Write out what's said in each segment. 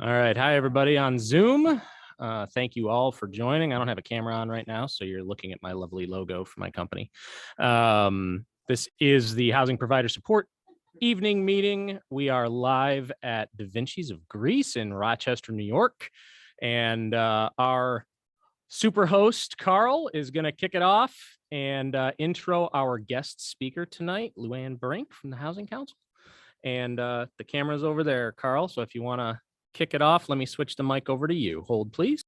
All right. Hi, everybody on Zoom. Thank you all for joining. I don't have a camera on right now, so you're looking at my lovely logo for my company. This is the Housing Provider Support evening meeting. We are live at Da Vinci's of Greece in Rochester, New York. And our super host, Karl, is going to kick it off and intro our guest speaker tonight, Luann Brink from the Housing Council. And the camera's over there, Karl. So if you want to kick it off, let me switch the mic over to you. Hold, please.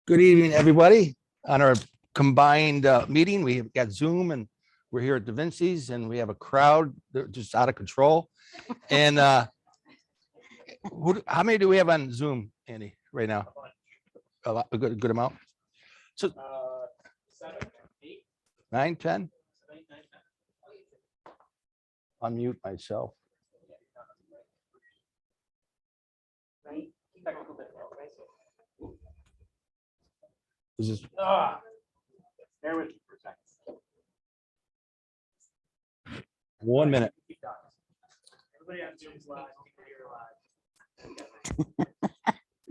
Good evening, everybody. On our combined meeting, we've got Zoom and we're here at Da Vinci's and we have a crowd just out of control. And how many do we have on Zoom, Andy, right now? A good amount. So 7, 8, 9, 10. Unmute myself. Is this? Bear with me for a second. 1 minute. Everybody on Zoom's live.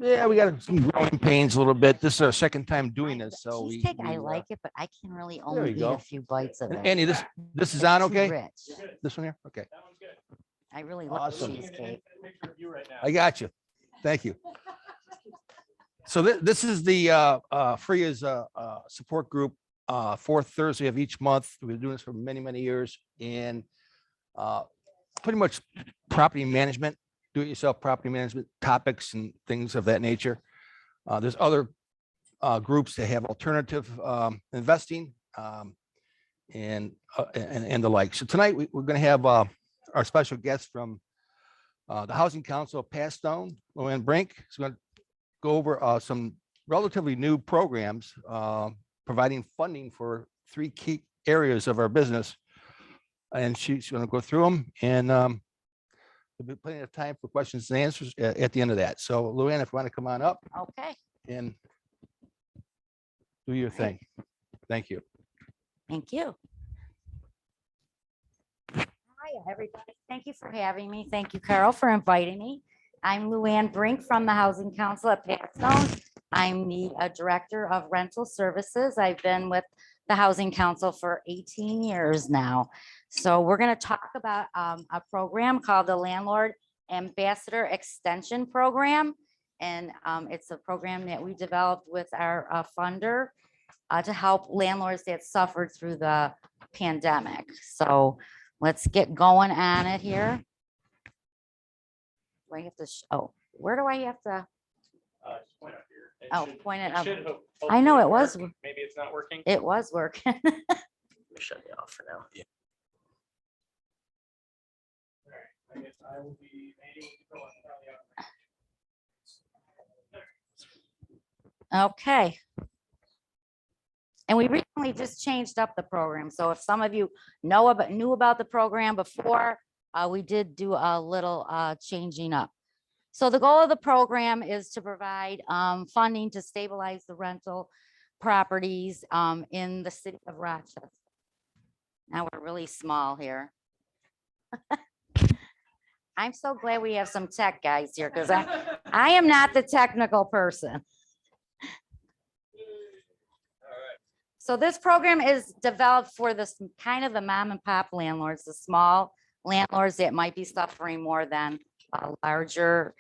Yeah, we got some growing pains a little bit. This is our second time doing this, so I like it, but I can really There only you eat go. a few bites of it. Andy, this is It's on too okay? rich. This one here? Okay. That one's good. I really love Awesome. cheesecake. Picture of you right now. I got you. Thank you. So this is the FFREIA's support group, fourth Thursday of each month. We've been doing this for many, many years, and pretty much property management, do-it-yourself property management topics and things of that nature. There's other groups that have alternative investing and the like. So tonight we're going to have our special guest from the Housing Council of Pathstone, Luann Brink. She's going to go over some relatively new programs providing funding for 3 key areas of our business. And she's going to go through them, and there'll be plenty of time for questions and answers at the end of that. So Luann, if you want to come on up Okay, and do your thing. Thank you. thank you. Hi, everybody. Thank you for having me. Thank you, Carol, for inviting me. I'm Luann Brink from the Housing Council at Pathstone. I'm the Director of Rental Services. I've been with the Housing Council for 18 years now. So we're going to talk about a program called the Landlord Ambassador Extension Program. And it's a program that we developed with our funder to help landlords that suffered through the pandemic. So let's get going on it here. Do I have to, where do I have to? Just point up here. It Oh, should- point it it up. should I know hopefully it was. work. Maybe it's not working. It was working. Let me shut it off for now. Yeah. All right. I guess I will be able to go on. Okay. And we recently just changed up the program. So if some of you knew about the program before, we did do a little changing up. So the goal of the program is to provide funding to stabilize the rental properties in the city of Rochester. Now we're really small here. I'm so glad we have some tech guys here because I am not the technical person. So this program is developed for this kind of the mom and pop landlords, the small landlords that might be suffering more than larger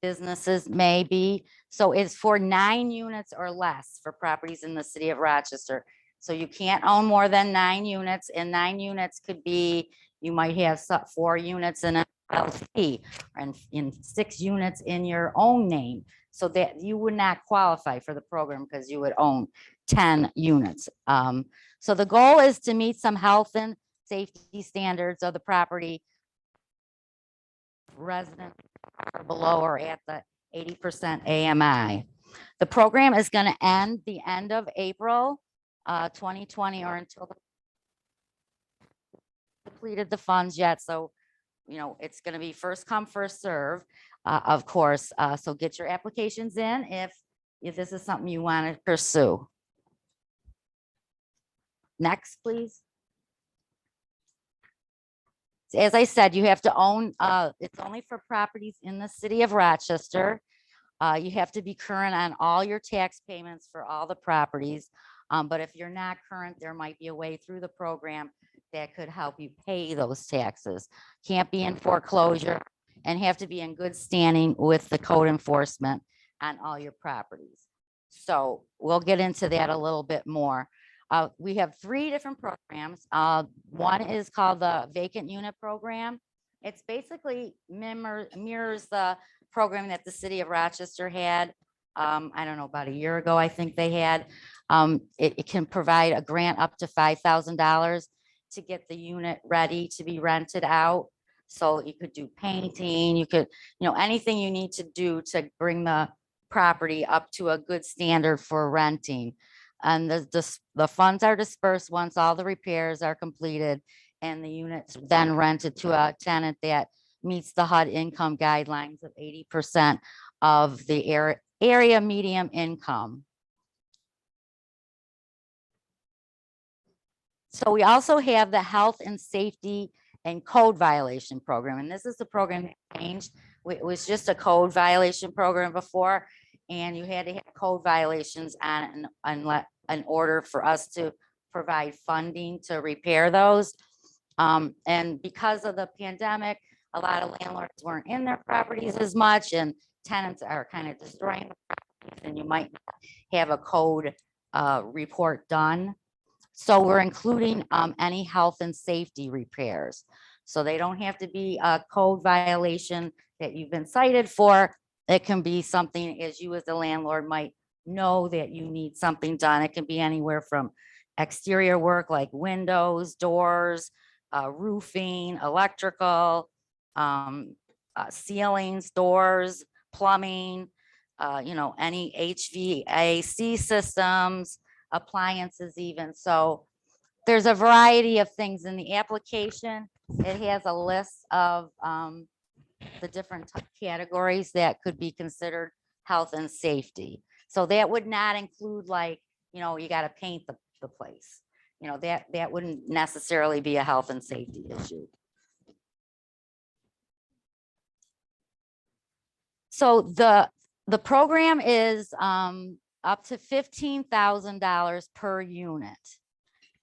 businesses maybe. So it's for 9 units or less for properties in the city of Rochester. So you can't own more than 9 units, and 9 units could be, you might have 4 units in an LLC and in 6 units in your own name. So that you would not qualify for the program because you would own 10 units. So the goal is to meet some health and safety standards of the property residents are below or at the 80% AMI. The program is going to end the end of April 2020 or until completed the funds yet. So, you know, it's going to be first come, first serve, of course. So get your applications in if this is something you want to pursue. Next, please. as I said, you have to own, it's only for properties in the city of Rochester. You have to be current on all your tax payments for all the properties. But if you're not current, there might be a way through the program that could help you pay those taxes. Can't be in foreclosure and have to be in good standing with the code enforcement on all your properties. So we'll get into that a little bit more. We have 3 different programs. One is called the vacant unit program. It's basically mirrors the program that the city of Rochester had. I don't know, about a year ago, I think they had. It can provide a grant up to $5,000 to get the unit ready to be rented out. So you could do painting, you could, anything you need to do to bring the property up to a good standard for renting. And the funds are dispersed once all the repairs are completed, and the units then rented to a tenant that meets the HUD income guidelines of 80% of the area medium income. So we also have the health and safety and code violation program. And this is the program that changed. It was just a code violation program before, and you had to have code violations on in order for us to provide funding to repair those. And because of the pandemic, a lot of landlords weren't in their properties as much, and tenants are kind of destroying the properties, and you might have a code report done. So we're including any health and safety repairs. So they don't have to be a code violation that you've been cited for. It can be something, as you as the landlord might know that you need something done. It can be anywhere from exterior work like windows, doors, roofing, electrical, ceilings, doors, plumbing, any HVAC systems, appliances even. So there's a variety of things in the application. It has a list of the different categories that could be considered health and safety. So that would not include, like, you got to paint the place. That wouldn't necessarily be a health and safety issue. So the program is up to $15,000 per unit.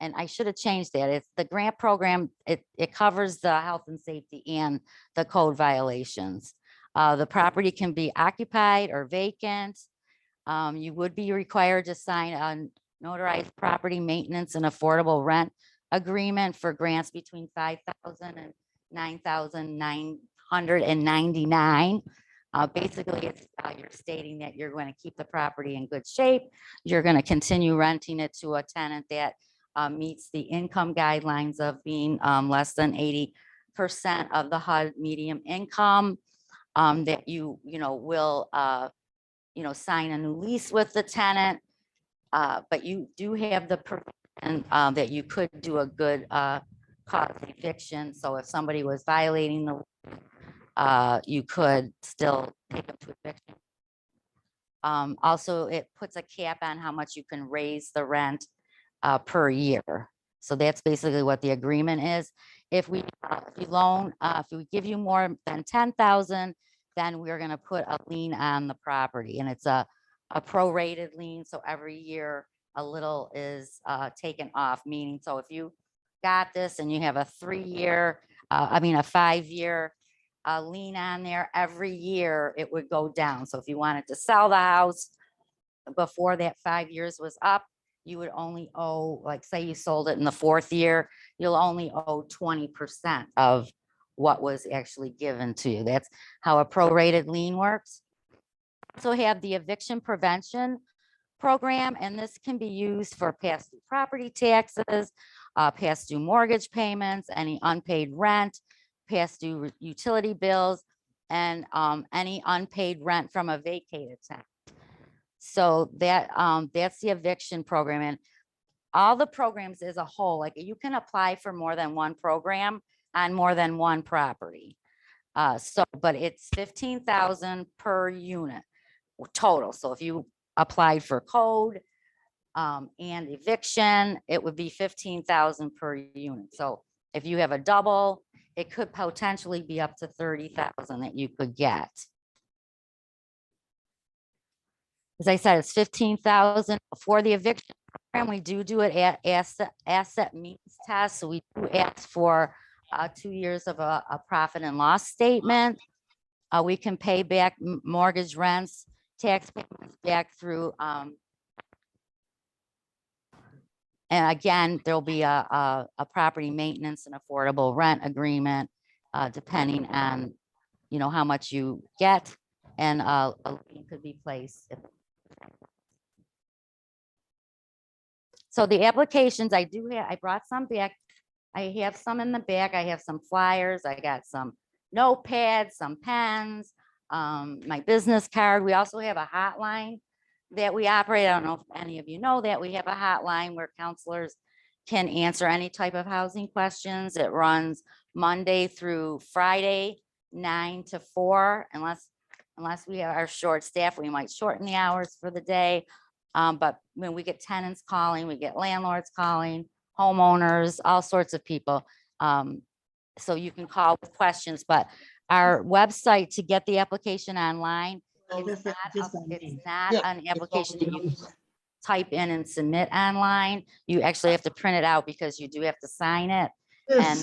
And I should have changed that. It's the grant program. It covers the health and safety and the code violations. The property can be occupied or vacant. You would be required to sign a notarized property maintenance and affordable rent agreement for grants between $5,000 and $9,999. Basically, it's you're stating that you're going to keep the property in good shape. You're going to continue renting it to a tenant that meets the income guidelines of being less than 80% of the HUD medium income. That you will sign a new lease with the tenant, but you do have the provision that you could do a good cause eviction. So if somebody was violating the you could still take them to eviction. Also, it puts a cap on how much you can raise the rent per year. So that's basically what the agreement is. If we give you more than 10,000, then we're going to put a lien on the property, and it's a prorated lien. So every year a little is taken off, meaning, so if you got this and you have a 5-year lien on there, every year it would go down. So if you wanted to sell the house before that 5 years was up, you would only owe, like, say you sold it in the 4th year, you'll only owe 20% of what was actually given to you. That's how a prorated lien works. So have the eviction prevention program, and this can be used for past due property taxes, past due mortgage payments, any unpaid rent, past due utility bills, and any unpaid rent from a vacated tenant. So that's the eviction program. And all the programs as a whole, like, you can apply for more than one program on more than one property. But it's 15,000 per unit total. So if you applied for code and eviction, it would be 15,000 per unit. So If you have a double, it could potentially be up to 30,000 that you could get. As I said, it's 15,000 for the eviction program. We do it at asset means test. So we do ask for 2 years of a profit and loss statement. We can pay back mortgage rents, tax payments back through. And again, there'll be a property maintenance and affordable rent agreement, depending on, how much you get, and a lien could be placed. So the applications I brought some back. I have some in the back. I have some flyers. I got some notepads, some pens, my business card. We also have a hotline that we operate. I don't know if any of you know that we have a hotline where counselors can answer any type of housing questions. It runs Monday through Friday, 9 to 4, unless we are short staff, we might shorten the hours for the day. But when we get tenants calling, we get landlords calling, homeowners, all sorts of people. So you can call with questions, but our website to get the application online, it's not an application that you type in and submit online. You actually have to print it out because you do have to sign it. And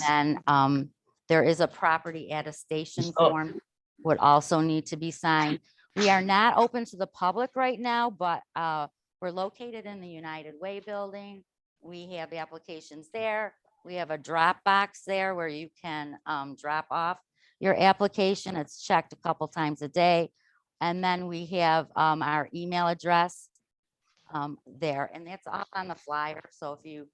then there is a property attestation form would also need to be signed. We are not open to the public right now, but we're located in the United Way building. We have the applications there. We have a drop box there where you can drop off your application. It's checked a couple times a day. And then we have our email address there, and that's all on the flyer. So if you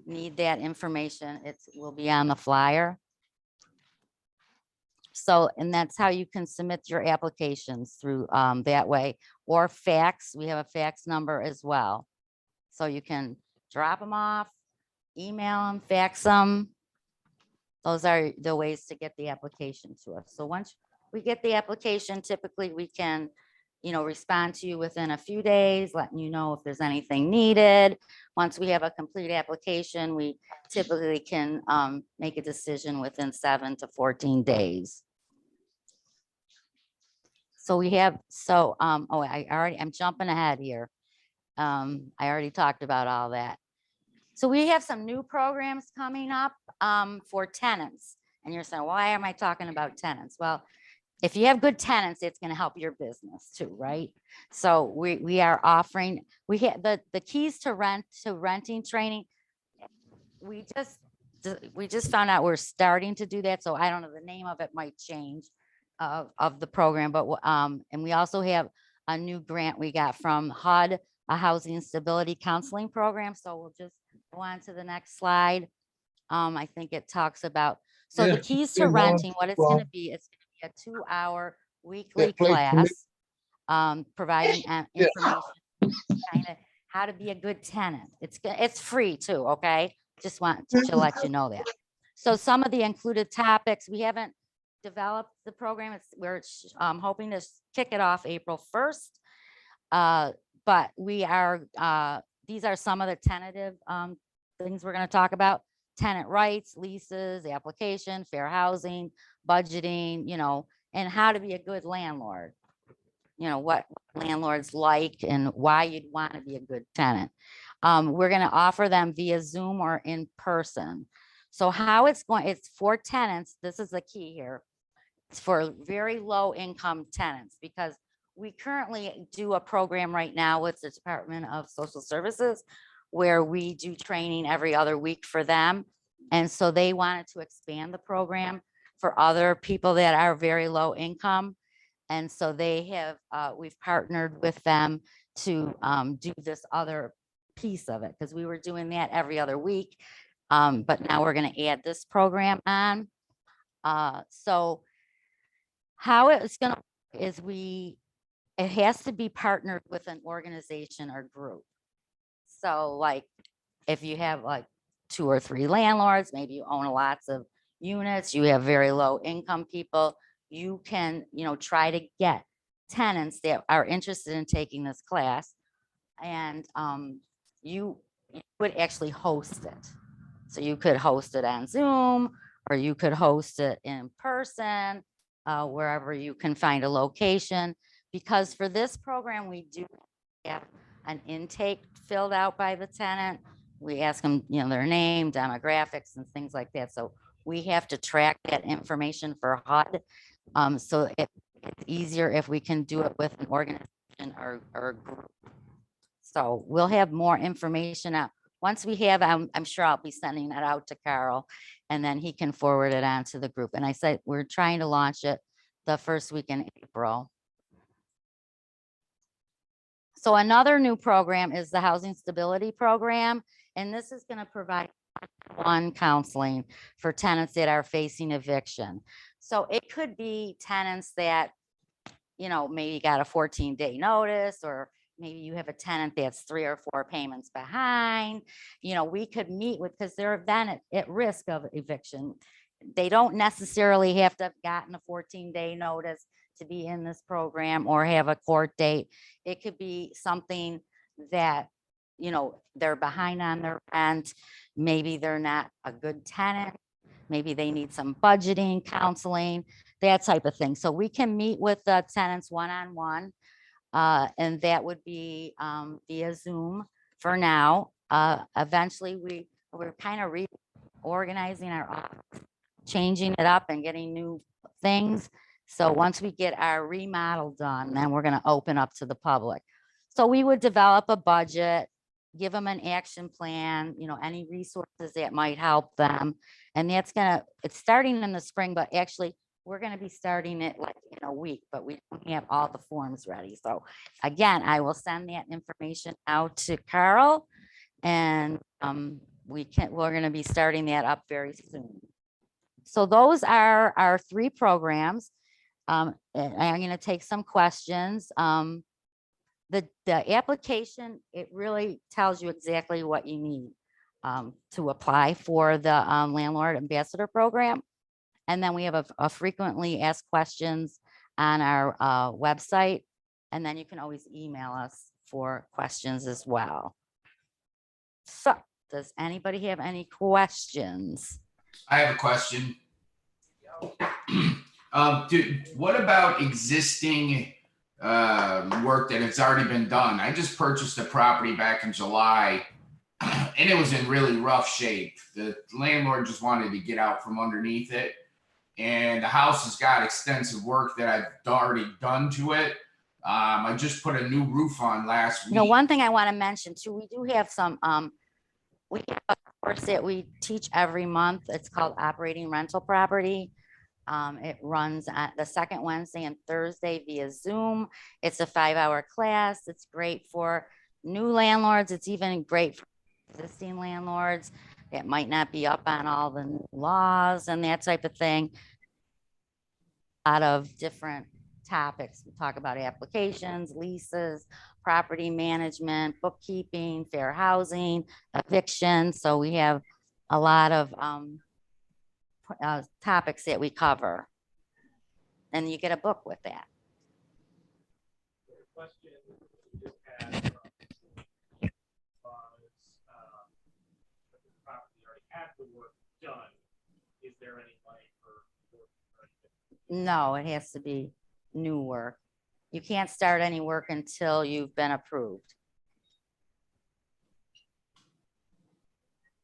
need that information, it will be on the flyer. So, and that's how you can submit your applications through that way, or fax. We have a fax number as well. So you can drop them off, email them, fax them. Those are the ways to get the application to us. So once we get the application, typically we can, respond to you within a few days, letting you know if there's anything needed. Once we have a complete application, we typically can make a decision within 7 to 14 days. So we have, I'm jumping ahead here. I already talked about all that. So we have some new programs coming up for tenants. And you're saying, why am I talking about tenants? Well, if you have good tenants, it's going to help your business too, right? So we are offering, we have the keys to renting training. We just found out we're starting to do that. So I don't know, the name of it might change of the program, but and we also have a new grant we got from HUD, a housing stability counseling program. So we'll just go on to the next slide. I think it talks about, so the keys to renting, what it's going to be, it's going to be a 2-hour weekly class, providing information, kind of how to be a good tenant. It's free too. Okay. Just want to let you know that. So some of the included topics, we haven't developed the program. We're hoping to kick it off April 1st. But we are, these are some of the tentative things we're going to talk about: tenant rights, leases, application, fair housing, budgeting, and how to be a good landlord. What landlords like and why you'd want to be a good tenant. We're going to offer them via Zoom or in person. So how it's for tenants. This is the key here. It's for very low income tenants, because we currently do a program right now with the Department of Social Services where we do training every other week for them. And so they wanted to expand the program for other people that are very low income. And so they have, we've partnered with them to do this other piece of it, because we were doing that every other week. But now we're going to add this program on. So how it's going to is it has to be partnered with an organization or group. So like if you have like 2 or 3 landlords, maybe you own lots of units, you have very low income people, you can, try to get tenants that are interested in taking this class, and you would actually host it. So you could host it on Zoom, or you could host it in person, wherever you can find a location. Because for this program, we do have an intake filled out by the tenant. We ask them, their name, demographics, and things like that. So we have to track that information for HUD. So it's easier if we can do it with an organization or a group. So we'll have more information out. Once we have, I'm sure I'll be sending that out to Carl, and then he can forward it on to the group. And I said, we're trying to launch it the first week in April. So another new program is the Housing Stability Program. And this is going to provide one counseling for tenants that are facing eviction. So it could be tenants that, maybe got a 14-day notice, or maybe you have a tenant that's 3 or 4 payments behind. We could meet with, because they're then at risk of eviction. They don't necessarily have to have gotten a 14-day notice to be in this program or have a court date. It could be something that, they're behind on their rent. Maybe they're not a good tenant. Maybe they need some budgeting, counseling, that type of thing. So we can meet with the tenants one-on-one, and that would be via Zoom for now. Eventually, we're kind of reorganizing our office, changing it up and getting new things. So once we get our remodel done, then we're going to open up to the public. So we would develop a budget, give them an action plan, any resources that might help them. And it's starting in the spring, but actually we're going to be starting it like in a week, but we don't have all the forms ready. So again, I will send that information out to Carl, and we're going to be starting that up very soon. So those are our 3 programs. And I'm going to take some questions. The application, it really tells you exactly what you need to apply for the Landlord Ambassador Program. And then we have a frequently asked questions on our website. And then you can always email us for questions as well. So does anybody have any questions? I have a question. What about existing work that has already been done? I just purchased a property back in July and it was in really rough shape. The landlord just wanted to get out from underneath it. And the house has got extensive work that I've already done to it. I just put a new roof on last week. One thing I want to mention too, we do have some, we have a course that we teach every month. It's called Operating Rental Property. It runs at the second Wednesday and Thursday via Zoom. It's a 5-hour class. It's great for new landlords. It's even great for existing landlords that might not be up on all the laws and that type of thing. A lot of different topics. We talk about applications, leases, property management, bookkeeping, fair housing, eviction. So we have a lot of topics that we cover, and you get a book with that. The question we just had was the property already had the work done. Is there any money for work? No, it has to be new work. You can't start any work until you've been approved.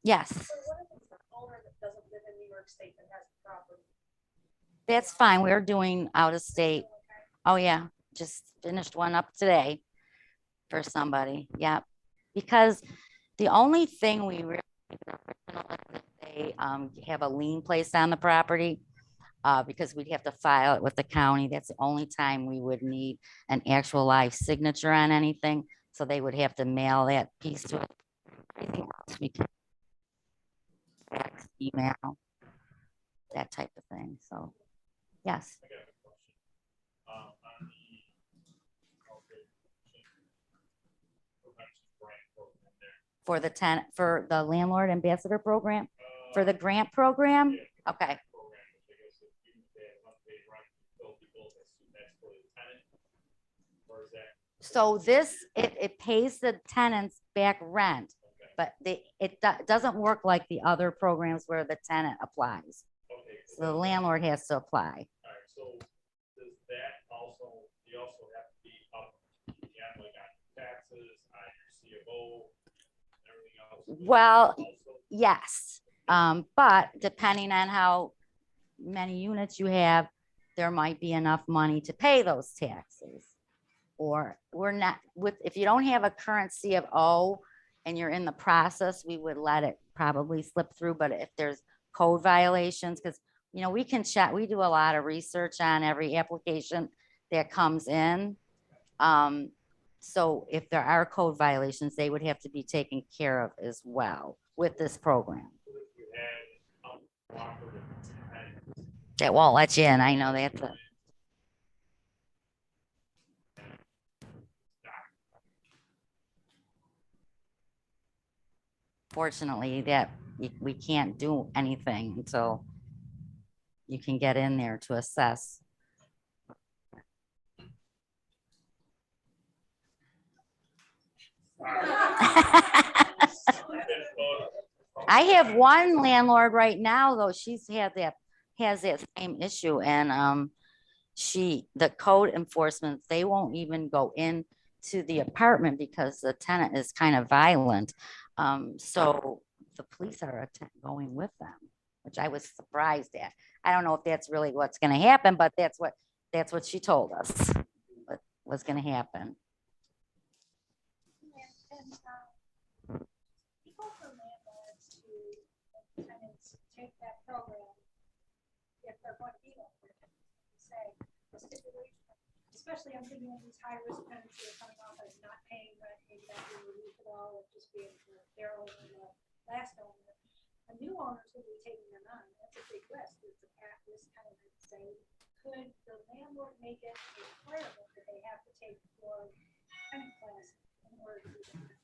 Yes. So what if it's an owner that doesn't live in New York State that has the property? That's fine. We're doing out of state. Oh yeah, just finished one up today for somebody. Yeah, because the only thing we really they have a lien placed on the property, because we'd have to file it with the county. That's the only time we would need an actual live signature on anything. So they would have to mail that piece to us. Anything else we can fax, email, that type of thing. So yes. I got a question. On the grant program there. For the Landlord Ambassador Program, for the grant program. Yeah. Okay. Program, which I guess if you pay a monthly rent, they'll be billed that's for the tenant, or is that? So this, it pays the tenants back rent, but doesn't work like the other programs where the tenant applies. Okay. So the landlord has to apply. All right, so does that also, you also have to be up, yeah, like on taxes, on your CFO, everything else? Well, Also? yes, but depending on how many units you have, there might be enough money to pay those taxes. Or we're not, if you don't have a current CFO and you're in the process, we would let it probably slip through. But if there's code violations, because, you know, we can chat, we do a lot of research on every application that comes in. So if there are code violations, they would have to be taken care of as well with this program. So if you had, cooperative tenants, That won't let you in. I know that's a. Fortunately, that we can't do anything until you can get in there to assess. I have one landlord right now, though. Has that same issue, and the code enforcement, they won't even go in to the apartment because the tenant is kind of violent. So the police are going with them, which I was surprised at. I don't know if that's really what's going to happen, but that's what she told us what was going to happen. People from landlords to tenants take that program if they're going to be on their tenants, say, the stipulation, especially I'm thinking of these high-risk tenants who are coming off as not paying rent, maybe not being relieved at all, or just being their owner, the last owner. A new owner's going to be taking them on. That's a big risk. It's a at-risk tenant. Say, could the landlord make it a requirement that they have to take your tenant class in order to do that?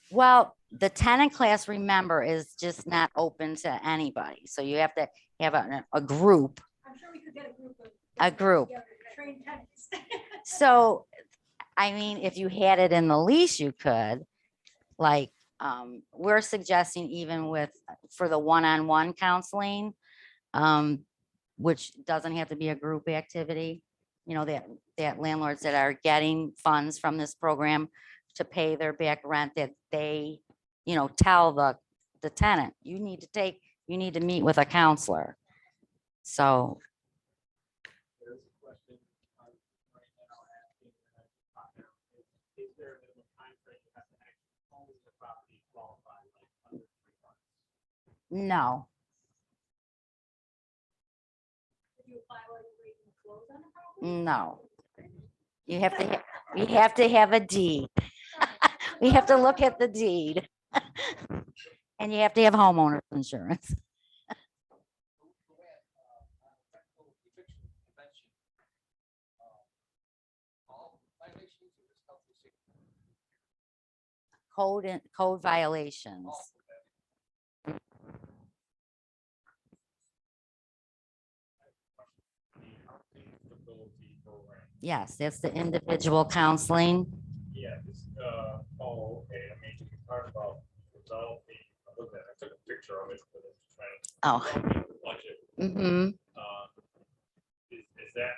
Well, the tenant class, remember, is just not open to anybody. So you have to have a group. I'm sure we could get a group of. A group. Trained tenants. So, I mean, if you had it in the lease, you could, like, we're suggesting even for the one-on-one counseling, which doesn't have to be a group activity, you know, that landlords that are getting funds from this program to pay their back rent, that they, you know, tell the tenant, you need to meet with a counselor. So. There's a question right now asking, is there a minimum time frame you have to actually own the property qualify, like under 3 months? No, Did you apply while you were waiting to close on the property? no. You have to have a deed. We have to look at the deed. And you have to have homeowner insurance. Code violations. Yes, that's the individual counseling. Yeah, this, oh, okay, I mean, you can talk about developing, I took a picture of it, but it's trying to. Oh. Budget, Mm-hmm. is that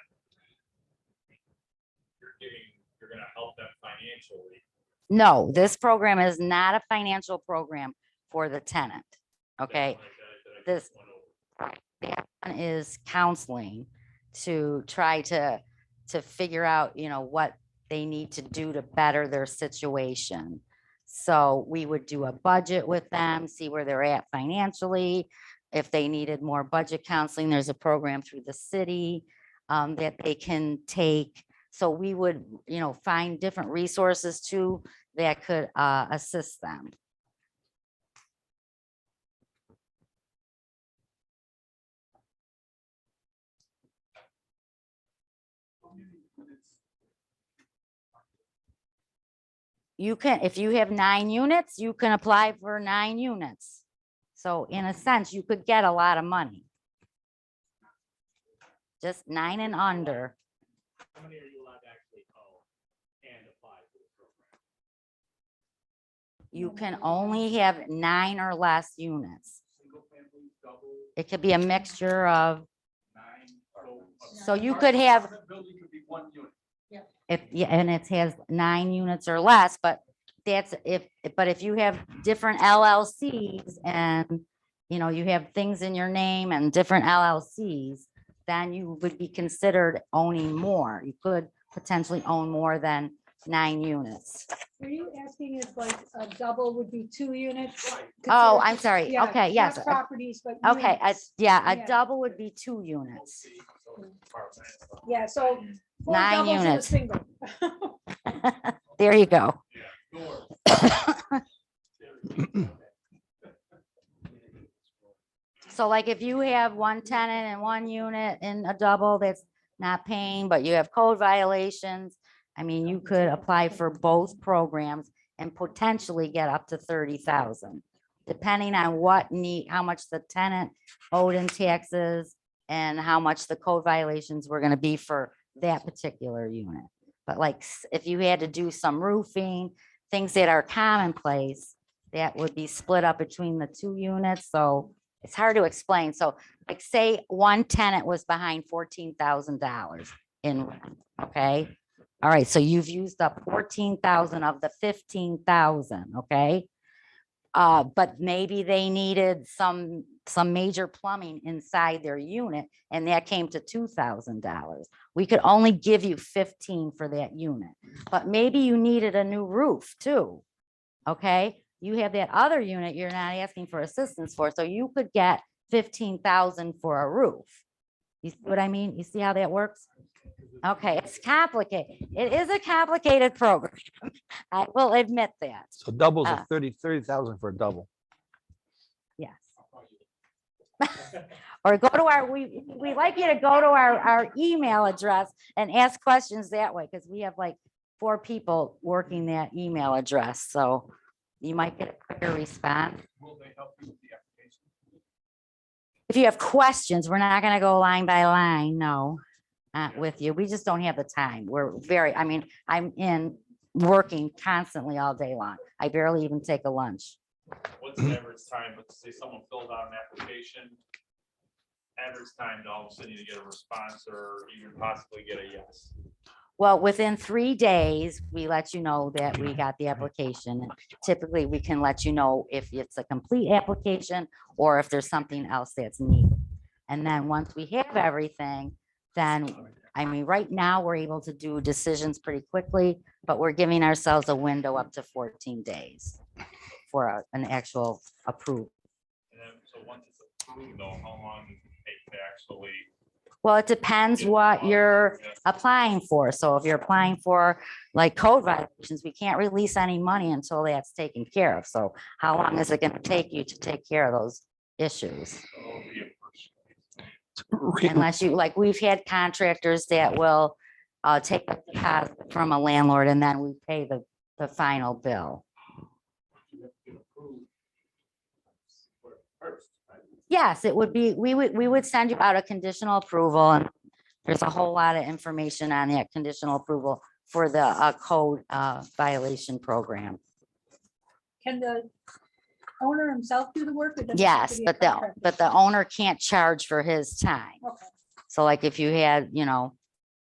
you're gonna help them financially? No, this program is not a financial program for the tenant. Okay, this that one is counseling to try to figure out, you know, what they need to do to better their situation. So we would do a budget with them, see where they're at financially. If they needed more budget counseling, there's a program through the city that they can take. So we would, you know, find different resources too that could assist them. You can, if you have 9 units, you can apply for 9 units. So in a sense, you could get a lot of money. Just 9 and under. How many are you allowed to actually own and apply for the program? You can only have 9 or less units. It could be a mixture of, so you could have, Building could be 1 unit. if, yeah, and it has 9 units or less, but that's if you have different LLCs and, you know, you have things in your name and different LLCs, then you would be considered owning more. You could potentially own more than 9 units. Are you asking if like a double would be 2 units? Oh, Considered- I'm sorry. Yeah, Okay, not yes. Properties, but. Okay, units. yeah, a Yeah. double would be 2 units. Yeah, so. 4 9 doubles and a units. single. There you go. So like if you have 1 tenant and 1 unit in a double that's not paying, but you have code violations, I mean, you could apply for both programs and potentially get up to 30,000, depending on how much the tenant owed in taxes and how much the code violations were gonna be for that particular unit. But like, if you had to do some roofing, things that are commonplace, that would be split up between the 2 units, so it's hard to explain. So like, say 1 tenant was behind $14,000 in rent, okay? All right, so you've used up 14,000 of the 15,000, okay? But maybe they needed some major plumbing inside their unit, and that came to $2,000. We could only give you 15 for that unit, but maybe you needed a new roof too, okay? You have that other unit you're not asking for assistance for, so you could get 15,000 for a roof. You see what I mean? You see how that works? Okay, it's complicated. It is a complicated program. I will admit that. So doubles Uh, are 30,000 for a double. Yes. Or go to our, we like you to go to our email address and ask questions that way, because we have like 4 people working that email address, so you might get a quicker response. Will they help you with the application? If you have questions, we're not gonna go line by line, no, with you. We just don't have the time. I mean, I'm working constantly all day long. I barely even take a lunch. What's the average time? Let's say someone filled out an application. Average time to all of a sudden you get a response or even possibly get a yes. Well, within 3 days, we let you know that we got the application. Typically, we can let you know if it's a complete application or if there's something else that's needed. And then once we have everything, then, I mean, right now, we're able to do decisions pretty quickly, but we're giving ourselves a window up to 14 days for an actual approval. And then, so once it's approved though, how long does it take to actually? Well, it depends what you're applying for. So if you're applying for like code violations, we can't release any money until that's taken care of. So how long is it going to take you to take care of those issues? Unless you, like, we've had contractors that will take a deposit from a landlord and then we pay the final bill. Yes, it would be, we would send you out a conditional approval, and there's a whole lot of information on that conditional approval for the code violation program. Can the owner himself do the work? Or does it have to Yes, be a but contractor? the owner can't charge for his time. Okay. So like if you had, you know,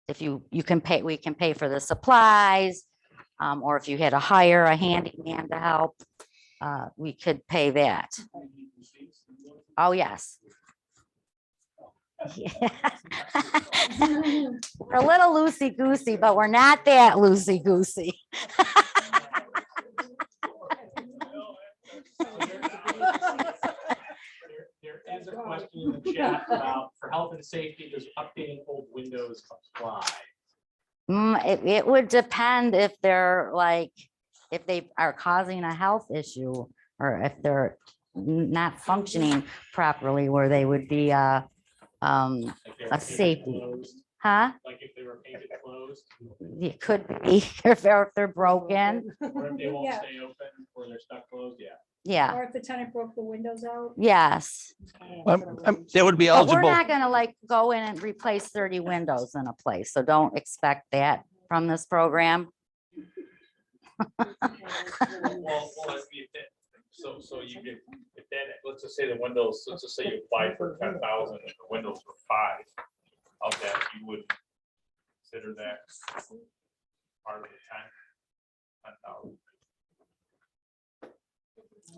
if you can pay, we can pay for the supplies, or if you had to hire a handyman to help, we could pay that. Oh, yes. Yeah. We're a little loosey-goosey, but we're not that loosey-goosey. There is a question in the chat about, for health and safety, does updating old windows apply? It would depend if they're like, if they are causing a health issue or if they're not functioning properly, where they would be Like they were a painted safety, closed, huh? like if they were painted closed, It could be if they're broken. or if they won't Yeah. stay open, or they're stuck closed, yeah. Yeah, Or if the tenant broke the windows out. yes. They would be But we're eligible. not gonna like go in and replace 30 windows in a place, so don't expect that from this program. Well, as the let's just say the windows, let's just say you applied for 10,000 and the windows were 5. Of that, you would consider that part of the 10,000.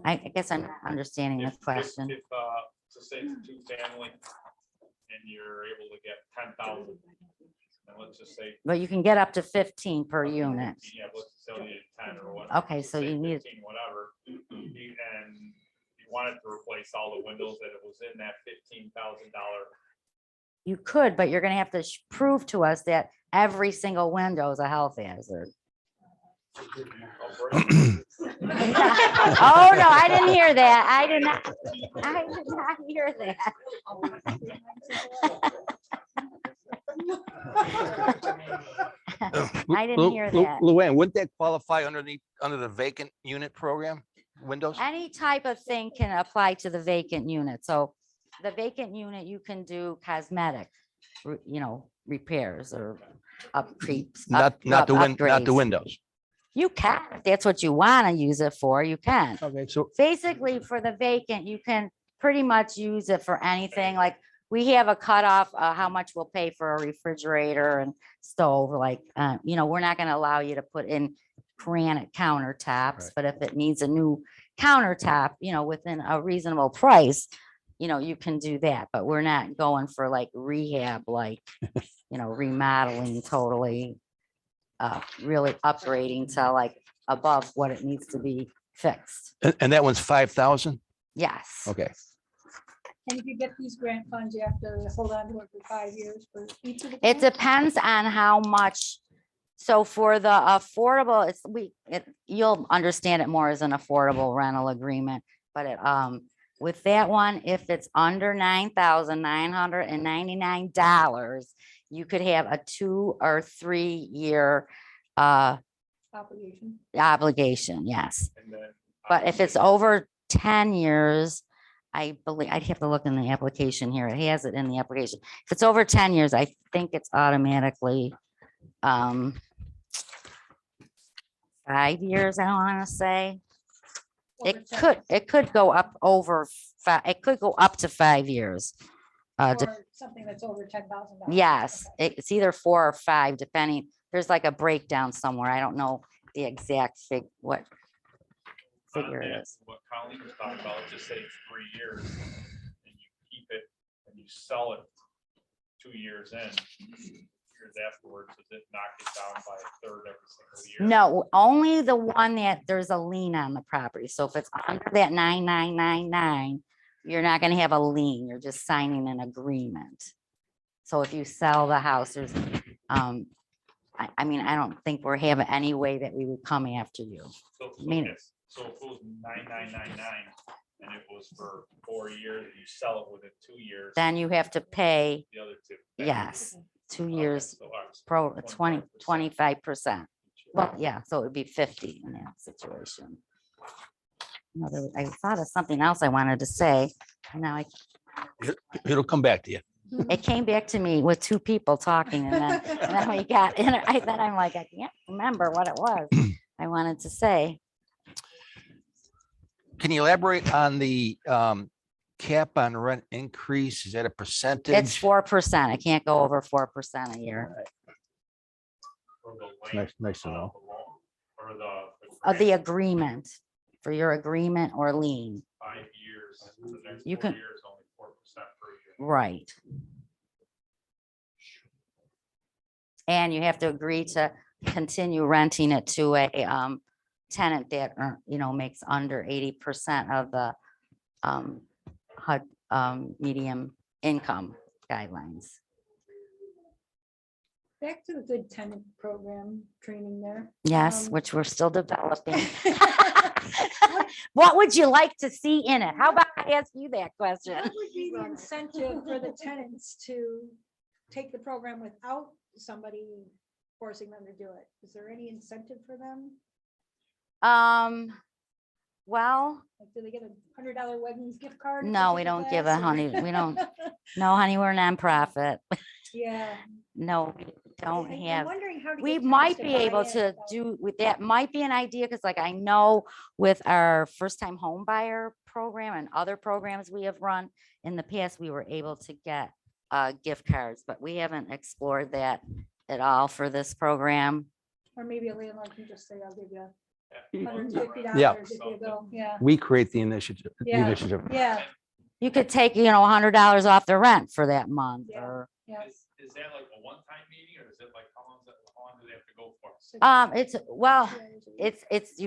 I guess I'm not understanding the question. If let's say it's a 2-family and you're able to get 10,000, and let's just say. But you can get up to 15 per unit. Yeah, let's say you need 10 or whatever. Okay, let's so say you need, 15, whatever, and you wanted to replace all the windows that it was in that $15,000. you could, but you're gonna have to prove to us that every single window is a health hazard. Oh, no, I didn't hear that. I did not hear that. I didn't hear that. Luann, wouldn't that qualify under the vacant unit program, windows? Any type of thing can apply to the vacant unit. So the vacant unit, you can do cosmetic, repairs or upkeeps. Not the upgrades. windows. You can, if that's what you want to use it for, you can. Okay, so Basically, for the vacant, you can pretty much use it for anything. Like we have a cutoff, how much we'll pay for a refrigerator and stove. Like, we're not going to allow you to put in granite countertops, Right. but if it needs a new countertop, within a reasonable price, you can do that. But we're not going for like rehab, like, remodeling totally. Really upgrading to like above what it needs to be fixed. and that one's 5,000. Yes. Okay. And if you get these grant funds, you have to hold on to it for 5 years for each of the. It grants? depends on how much. So for the affordable, you'll understand it more as an affordable rental agreement, but with that one, if it's under $9,999, you could have a 2 or 3 year Obligation. obligation. Yes. And then, But if it's over 10 years, I believe, I'd have to look in the application here. It has it in the application. If it's over 10 years, I think it's automatically 5 years, I want to say. Over It 10 could go up over, it could go up to 5 years. Or something that's over $10,000. Yes, Okay. it's either 4 or 5, depending. There's like a breakdown somewhere. I don't know the exact what figure it is. what Colleen was talking about, let's just say it's 3 years and you keep it and you sell it 2 years in, years afterwards, does it knock it down by a third every single year? No, only the one that there's a lien on the property. So if it's under that 9,999, you're not going to have a lien. You're just signing an agreement. So if you sell the house, there's, I mean, I don't think we're having any way that we would come after you. So mean- so if it was 9,999 and it was for 4 years, and you sell it within 2 years, Then you have to pay, the other 2. yes, 2 Okay, years, so, all right, so pro 25%. 25%. Well, yeah, so it would be 50 in that situation. I thought of something else I wanted to say. And now It'll come back to you. it came back to me with 2 people talking and then we got in. Then I'm like, I can't remember what it was I wanted to say. Can you elaborate on the cap on rent increase? Is that a percentage? It's 4%. I can't go over 4% a year. For the land, Nice to know. the loan, or the Of the agreement, for your agreement or lien, 5 years, the next You 4 can- years, only 4% per year. right? And you have to agree to continue renting it to a tenant that makes under 80% of the HUD medium income guidelines. Back to the good tenant program training there. Yes, Um, which we're still developing. What would you like to see in it? How about I ask you that question? What would be the incentive for the tenants to take the program without somebody forcing them to do it? Is there any incentive for them? Well, Like, do they get a $100 Wegmans gift card? if they no, take we the don't give class, a or- honey, we don't, no, honey, we're a nonprofit. Yeah, No, don't I'm have, wondering how to we get tenants might to be buy able in, to though. do with that, might be an idea, because like I know with our first time home buyer program and other programs we have run in the past, we were able to get gift cards, but we haven't explored that at all for this program. Or maybe a landlord can just say, I'll give you Yeah. $150 if you go, yeah, We create the initiative. Yeah. yeah, You could take, $100 off the rent for that month Yeah. or, yeah. Is that like a one-time meeting or is it like, how long do they have to go for?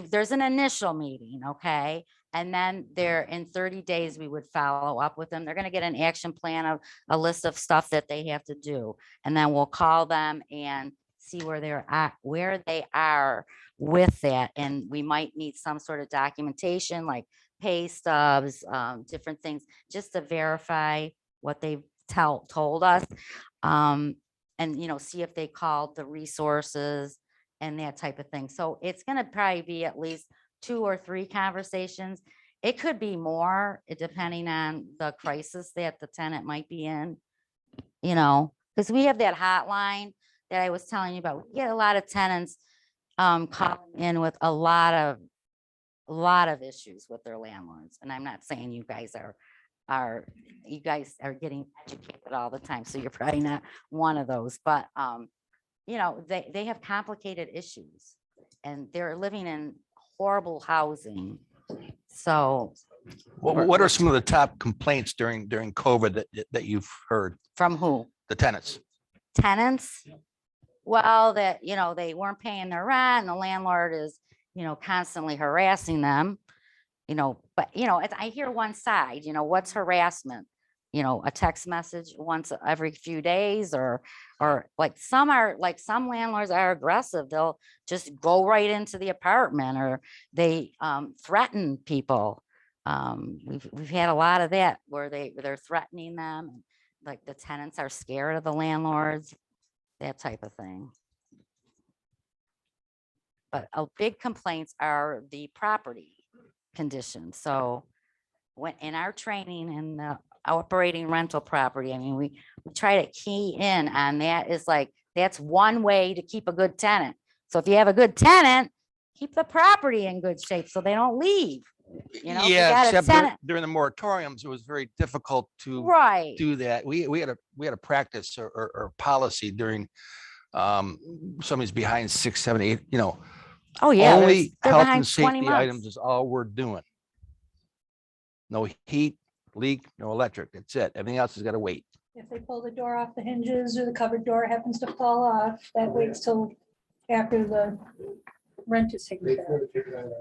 there's an initial meeting, okay? And then they're in 30 days, we would follow up with them. They're gonna get an action plan of a list of stuff that they have to do. And then we'll call them and see where they're at, where they are with that. And we might need some sort of documentation like pay stubs, different things, just to verify what they've told us. And see if they called the resources and that type of thing. So it's gonna probably be at least 2 or 3 conversations. It could be more, depending on the crisis that the tenant might be in, because we have that hotline that I was telling you about. We get a lot of tenants calling in with a lot of issues with their landlords. And I'm not saying you guys are getting educated all the time, so you're probably not one of those, but they have complicated issues and they're living in horrible housing. So What are some of the top complaints during COVID that you've heard? from who? The tenants. Tenants? Well, that, they weren't paying their rent and the landlord is, constantly harassing them, but, I hear one side, what's harassment? A text message once every few days or like some landlords are aggressive. They'll just go right into the apartment or they threaten people. We've had a lot of that where they're threatening them. And like the tenants are scared of the landlords, that type of thing. But big complaints are the property conditions. So when in our training in the operating rental property, I mean, we try to key in on that. Is like, that's one way to keep a good tenant. So if you have a good tenant, keep the property in good shape so they don't leave. If you Yeah, got a except tenant- during the moratoriums, it was very difficult to Right. do that. We had a practice or policy during somebody's behind 6, 7, 8, Oh yeah. only they're health behind and 20 safety months. items is all we're doing. No heat, leak, no electric. That's it. Everything else has got to wait. If they pull the door off the hinges or the cupboard door happens to fall off, that waits till after the rent is taken care of.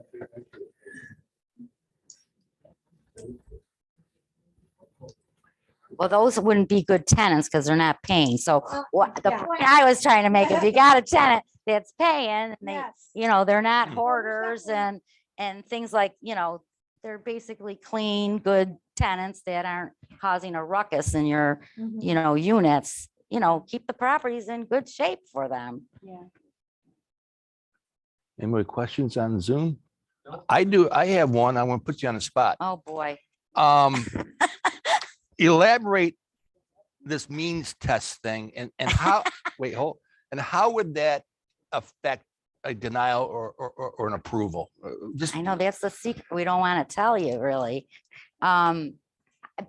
Well, those wouldn't be good tenants because they're not paying. So what the yeah. point I was trying to make, if you got a tenant that's paying and they, Yes. they're not Mm. hoarders and things like, they're basically clean, good tenants that aren't causing a ruckus in your, Mhm. units, keep the properties in good shape for them. Yeah. Any more questions on Zoom? I do. I have one. I want to put you on the spot. Oh, boy. Elaborate this means test thing and how, and how would that affect a denial or an approval? Just I know that's the secret. We don't want to tell you really.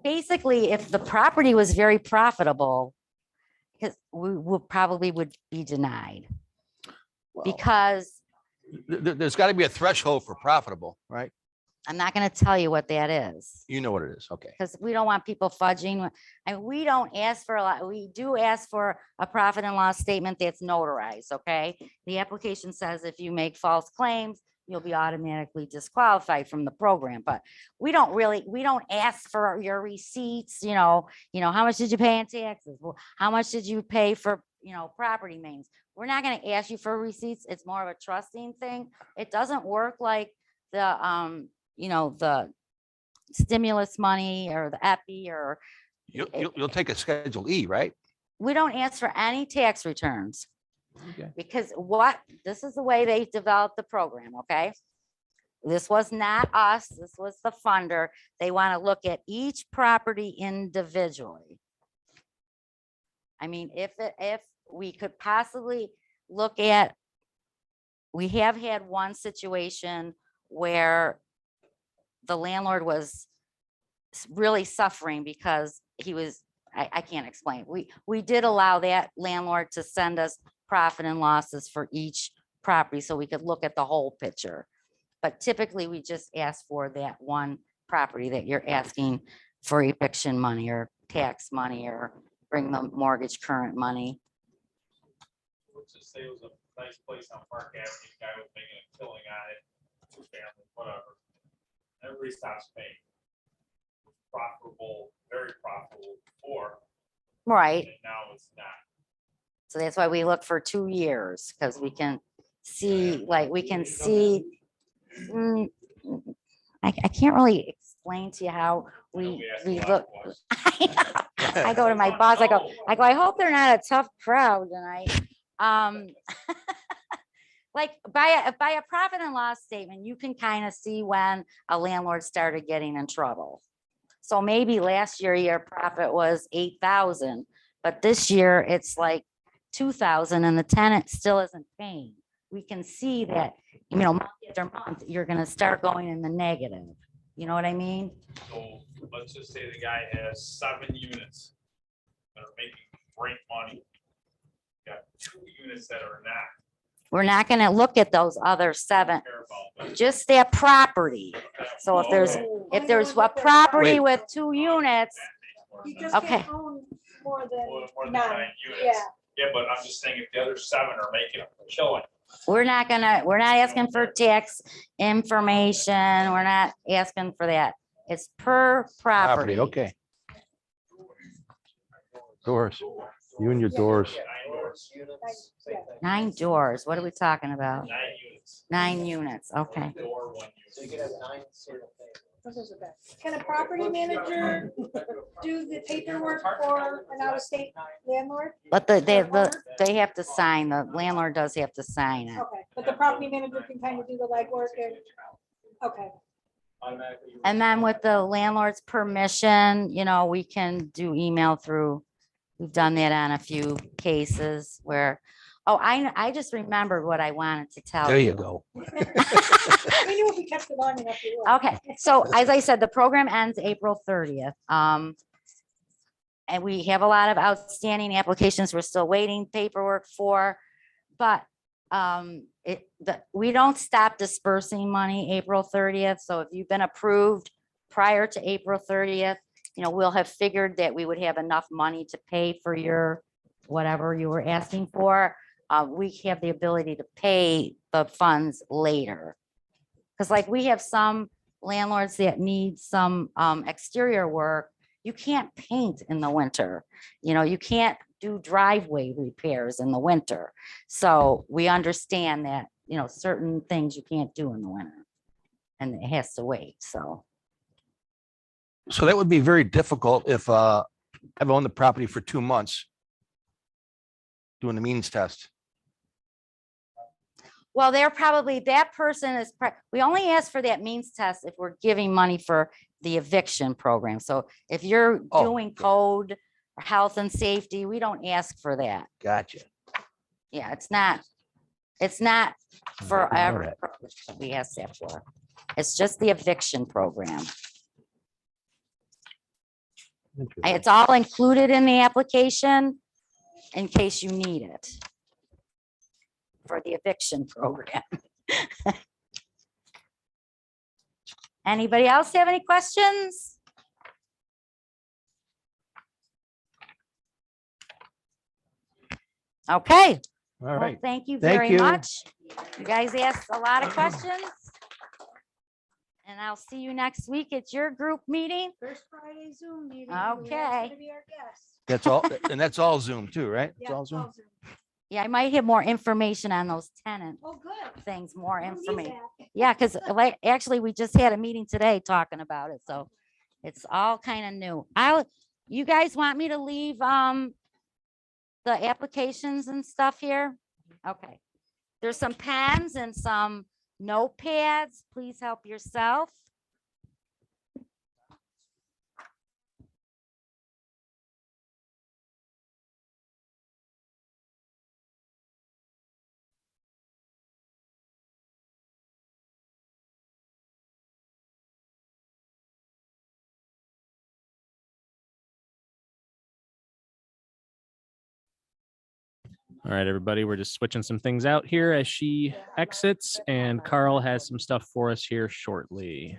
Basically, if the property was very profitable, because we would be denied because there's got to be a threshold for profitable, right? I'm not going to tell you what that is. You know what it is. Okay. Because we don't want people fudging. And we don't ask for a lot. We do ask for a profit and loss statement that's notarized, okay? The application says if you make false claims, you'll be automatically disqualified from the program. But we don't ask for your receipts, how much did you pay in taxes? Well, how much did you pay for, property maintenance? We're not going to ask you for receipts. It's more of a trusting thing. It doesn't work like the, the stimulus money or the EPI or. You'll take a Schedule E, right? We don't ask for any tax returns. Okay. Because this is the way they developed the program, okay? This was not us, this was the funder. They want to look at each property individually. I mean, if we could possibly look at, we have had one situation where the landlord was really suffering because he was, I can't explain. We did allow that landlord to send us profit and losses for each property so we could look at the whole picture. But typically we just ask for that one property that you're asking for eviction money or tax money or bring the mortgage current money. Let's just say it was a nice place on Park Avenue, guy was making a killing on it, two family, whatever. Everybody stops paying. Profitable, very profitable before, Right. and now it's not. So that's why we look for 2 years, because we can see, like, we can see. mm, I can't really explain to you how I know we asked a lot look. of questions. I go to my boss, I go, I hope they're not a tough crowd tonight. Like by a profit and loss statement, you can kind of see when a landlord started getting in trouble. So maybe last year your profit was 8,000, but this year it's like 2,000 and the tenant still isn't paying. We can see that, month after month, you're gonna start going in the negative. You know what I mean? So let's just say the guy has 7 units that are making great money. Got 2 units that are not. We're not gonna look at those other 7, Care about them. just that property. So if there's a property Wait. with 2 units, You just Okay. can't own more More than than 9. 9 units. Yeah. Yeah, but I'm just saying if the other 7 are making a killing. we're not asking for tax information. We're not asking for that. It's per property. Okay. Doors. You and your doors. 9 doors, 9 doors. What are we talking about? 9 units. 9 units. Okay. Door, 1 unit. Can a property manager do the paperwork for an out-of-state landlord? But they have to sign, the landlord does have to sign it. Okay, but the property manager can kind of do the legwork and, okay. And then with the landlord's permission, we can do email through. We've done that on a few cases where, I just remembered what I wanted to tell you. There you go. We knew if we kept it long enough. we would. Okay, so as I said, the program ends April 30th. And we have a lot of outstanding applications we're still waiting paperwork for, but we don't stop dispersing money April 30th. So if you've been approved prior to April 30th, we'll have figured that we would have enough money to pay for your, whatever you were asking for. We have the ability to pay the funds later. Because like we have some landlords that need some exterior work. You can't paint in the winter. You can't do driveway repairs in the winter. So we understand that, certain things you can't do in the winter. And it has to wait, so. So that would be very difficult if I've owned the property for 2 months doing the means test. Well, that person is, we only ask for that means test if we're giving money for the eviction program. So if you're Oh, doing code or health and safety, we don't ask for that. Gotcha. Yeah, it's not for I know every that. purpose that we ask that for. It's just the eviction program. Interesting. It's all included in the application in case you need it for the eviction program. Anybody else have any questions? Okay. All Well, right. thank you Thank very you. much. You guys asked a lot of questions. And I'll see you next week at your group meeting. First Friday Zoom meeting. Okay. To be our guest. That's all, and that's all Zoom too, right? It's Yeah, all Zoom. all Zoom. Yeah, I might have more information on those tenant Oh, good. things, more We'll need information. that. Yeah, because actually, we just had a meeting today talking about it, so it's all kind of new. You guys want me to leave the applications and stuff here? Okay. There's some pens and some notepads. Please help yourself. All right, everybody, we're just switching some things out here as she exits, and Carl has some stuff for us here shortly.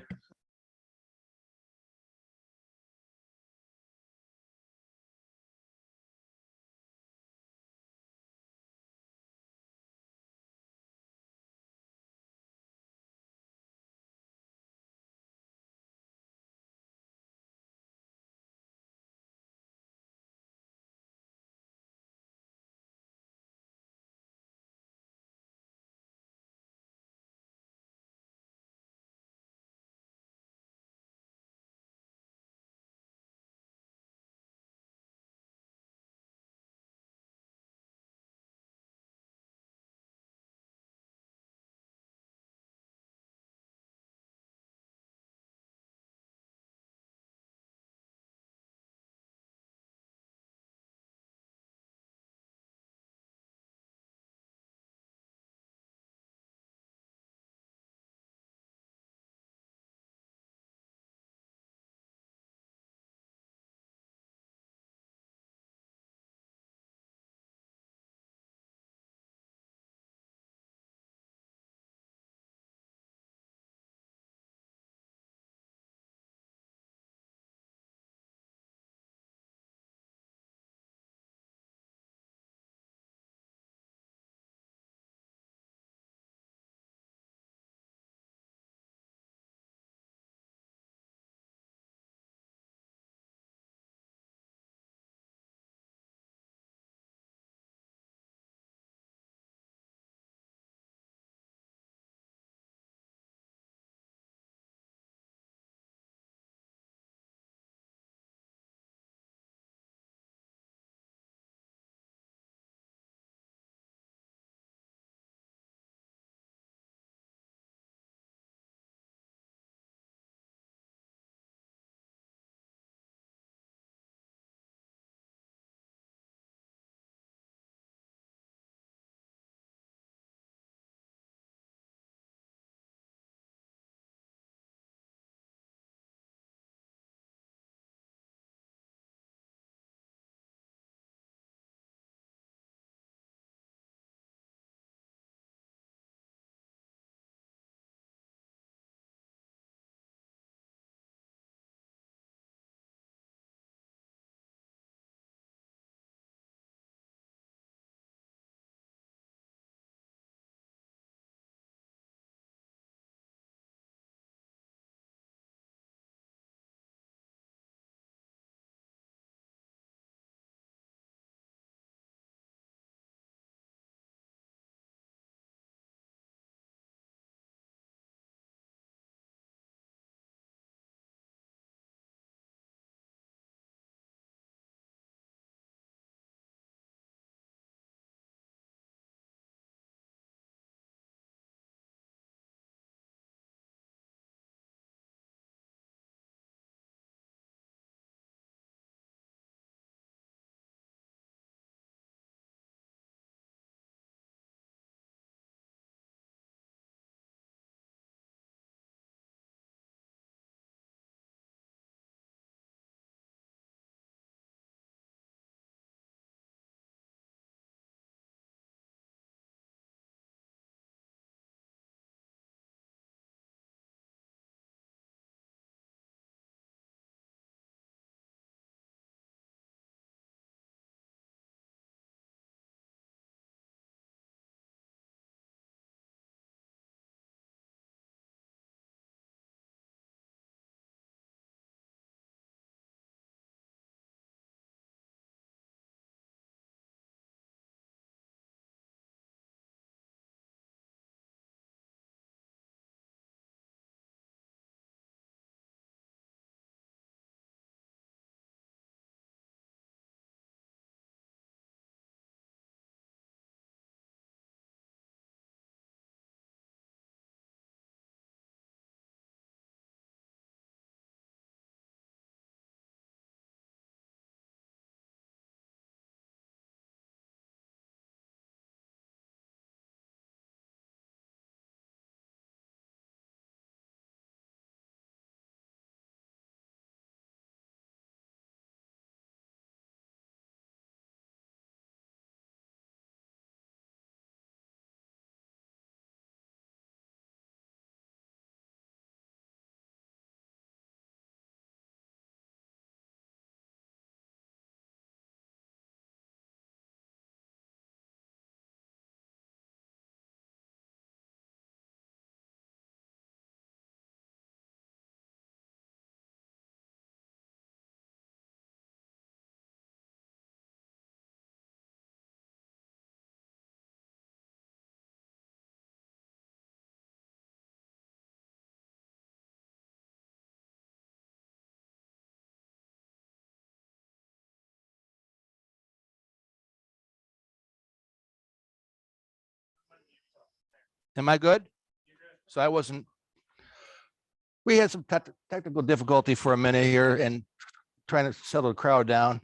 Am I good? So I wasn't. We had some technical difficulty for a minute here and trying to settle the crowd down.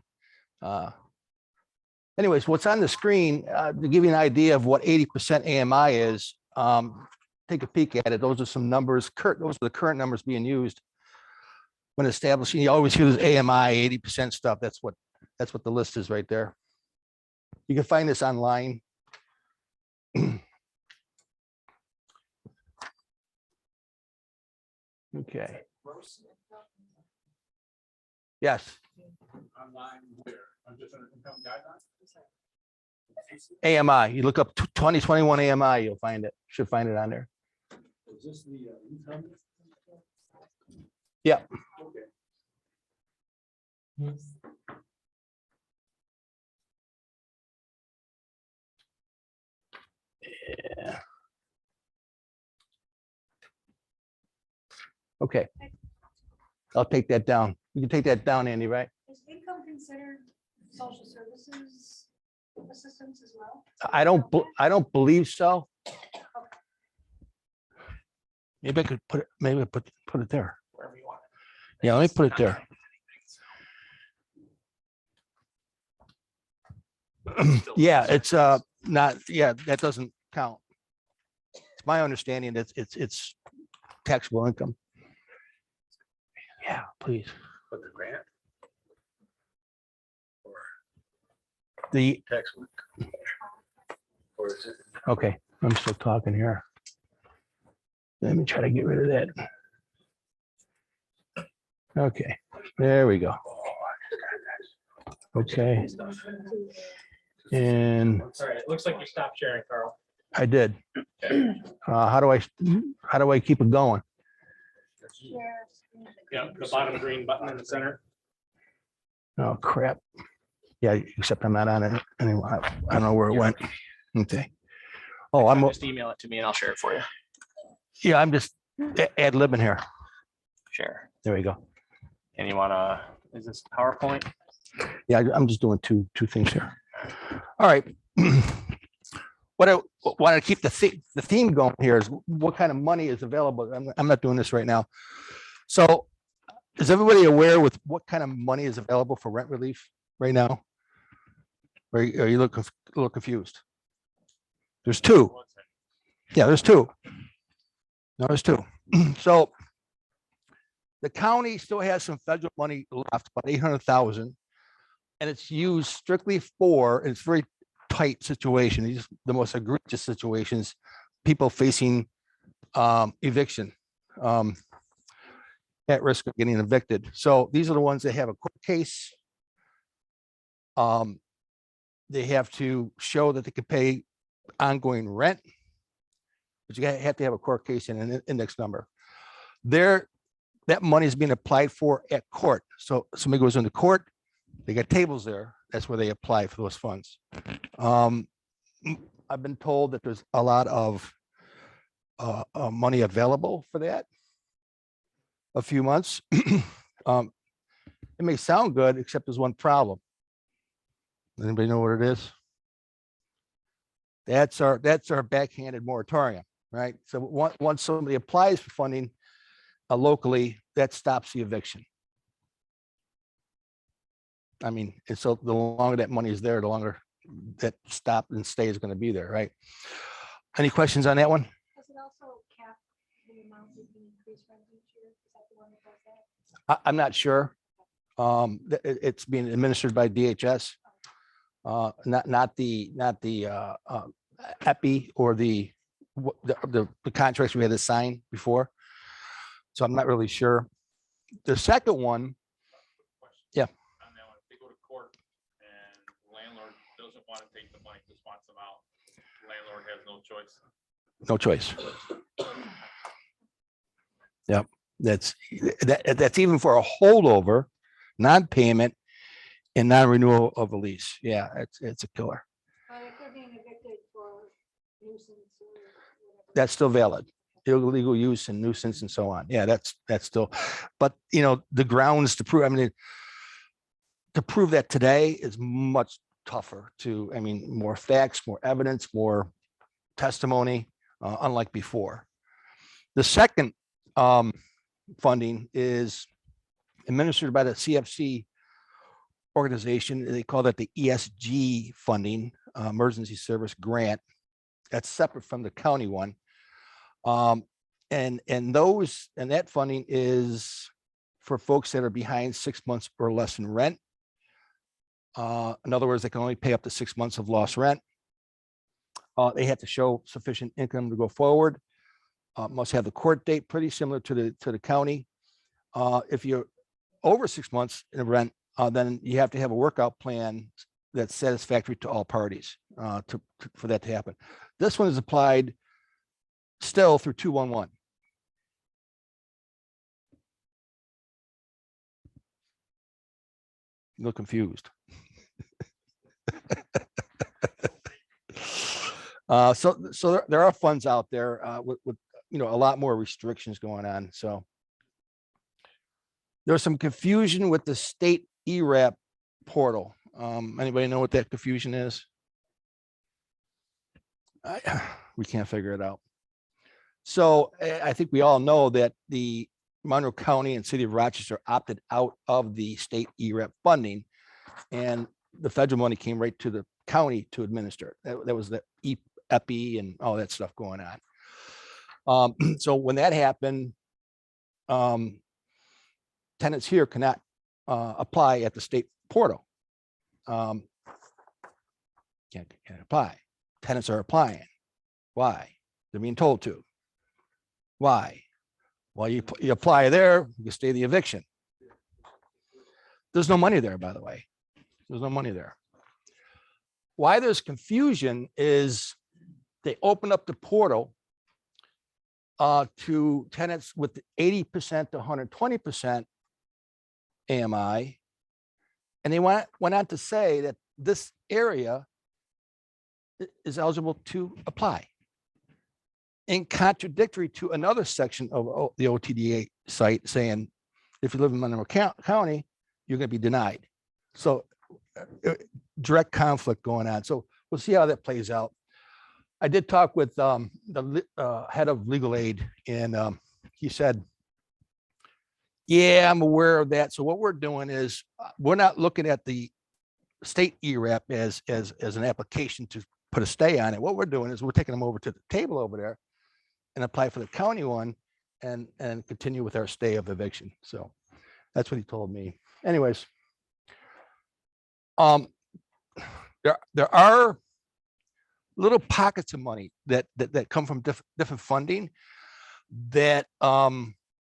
Anyways, what's on the screen, to give you an idea of what 80% AMI is, take a peek at it. Those are some numbers, those are the current numbers being used when establishing. You always hear this AMI 80% stuff. That's what the list is right there. You can find this online. Okay. Yes. AMI, you look up 2021 AMI, you'll find it. Should find it on there. Yeah. Yeah. Okay. I'll take that down. You can take that down, Andy, right? Is income considered social services assistance as well? I don't believe so. Maybe I could put it, maybe put it there. Wherever you want. Yeah, let me put it there. Yeah, it's not, yeah, that doesn't count. It's my understanding that it's taxable income. Yeah, please. But the grant The, tax week. Or is it? okay, I'm still talking here. Let me try to get rid of that. Okay, there we go. Okay. And All right, it looks like you stopped sharing, Carl. I did. How do I keep it going? Yeah, the bottom green button in the center. Oh, crap. Yeah, except I'm not on it anymore. I don't know where it went. Okay. Oh, I'm, Just email it to me and I'll share it for you. yeah, I'm just ad libbing here. Share. There we go. And you wanna, is this PowerPoint? Yeah, I'm just doing two things here. All right. What I want to keep the theme going here is what kind of money is available. I'm not doing this right now. So is everybody aware with what kind of money is available for rent relief right now? Or are you a little confused? There's two. Yeah, there's two. No, there's two. So the county still has some federal money left, about 800,000. And it's used strictly for, and it's very tight situation. These are the most egregious situations, people facing eviction, at risk of getting evicted. So these are the ones that have a court case. They have to show that they can pay ongoing rent, but you have to have a court case and an index number. That money is being applied for at court. So somebody goes into court, they got tables there. That's where they apply for those funds. I've been told that there's a lot of money available for that. A few months. It may sound good, except there's one problem. Anybody know what it is? That's our backhanded moratorium, right? So once somebody applies for funding locally, that stops the eviction. I mean, and so the longer that money is there, the longer that stop and stay is going to be there, right? Any questions on that one? Does it also cap the amount that you increase rent each year? Is that the one that does that? I'm not sure. It's being administered by DHS, not the EPI or the contracts we had to sign before. So I'm not really sure. The second one, yeah. On that one, if they go to court and the landlord doesn't want to take the money, just wants them out, landlord has no choice. No choice. Yep, that's even for a holdover, non-payment, and non-renewal of a lease. Yeah, it's a killer. But if they're being evicted for nuisance or whatever. That's still valid. Illegal use and nuisance and so on. Yeah, that's still, but you know, the grounds to prove, I mean, to prove that today is much tougher to, I mean, more facts, more evidence, more testimony. unlike before. The second funding is administered by the CFC organization. They call that the ESG funding, Emergency Service Grant. That's separate from the county one. And that funding is for folks that are behind 6 months or less in rent. In other words, they can only pay up to 6 months of lost rent. They have to show sufficient income to go forward. Must have the court date pretty similar to the county. If you're over 6 months in rent, then you have to have a workout plan that's satisfactory to all parties for that to happen. This one is applied still through 211. You look confused. So there are funds out there with a lot more restrictions going on. So there's some confusion with the state ERAP portal. Anybody know what that confusion is? We can't figure it out. So I think we all know that the Monroe County and City of Rochester opted out of the state ERAP funding, and the federal money came right to the county to administer it. That was the EPI and all that stuff going on. So when that happened, tenants here cannot apply at the state portal. Can't apply. Tenants are applying. Why? They're being told to. Why? Well, you apply there, you stay the eviction. There's no money there, by the way. There's no money there. Why there's confusion is they open up the portal to tenants with 80% to 120% AMI. And they went on to say that this area is eligible to apply. In contradictory to another section of the OTDA site saying, if you live in Monroe County, you're going to be denied. So direct conflict going on. So we'll see how that plays out. I did talk with the head of legal aid, and he said, yeah, I'm aware of that. So what we're doing is we're not looking at the state ERAP as an application to put a stay on it. What we're doing is we're taking them over to the table over there and apply for the county one and continue with our stay of eviction. So that's what he told me. Anyways, there are little pockets of money that come from different funding that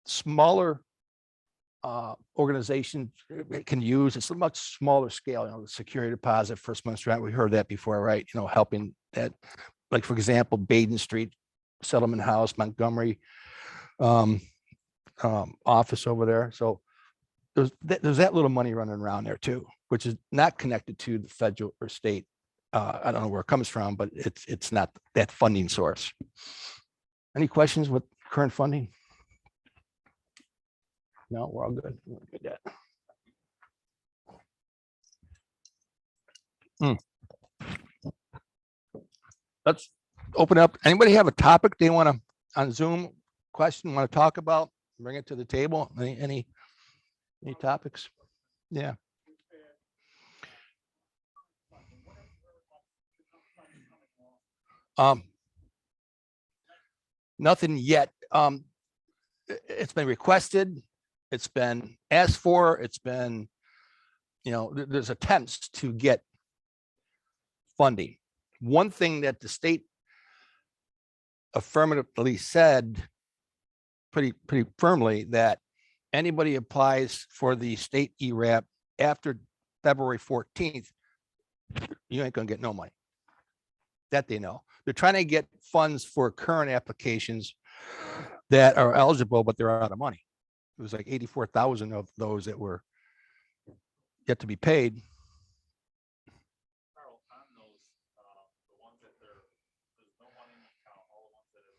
smaller organizations can use. It's a much smaller scale, the security deposit, first month's rent. We heard that before, right? Helping that, like for example, Baden Street Settlement House, Montgomery office over there. So there's that little money running around there too, which is not connected to the federal or state. I don't know where it comes from, but it's not that funding source. Any questions with current funding? No, we're all good. We're good at. Let's open up. Anybody have a topic they want to on Zoom question want to talk about? Bring it to the table. Any topics? Yeah. Nothing yet. It's been requested. It's been asked for. It's been, there's attempts to get funding. One thing that the state affirmatively said pretty firmly, that anybody applies for the state ERAP after February 14th, you ain't gonna get no money. That they know. They're trying to get funds for current applications that are eligible, but they're out of money. It was like 84,000 of those that were yet to be paid. Carl, on those, the ones that there's no money in the account, all the ones that have,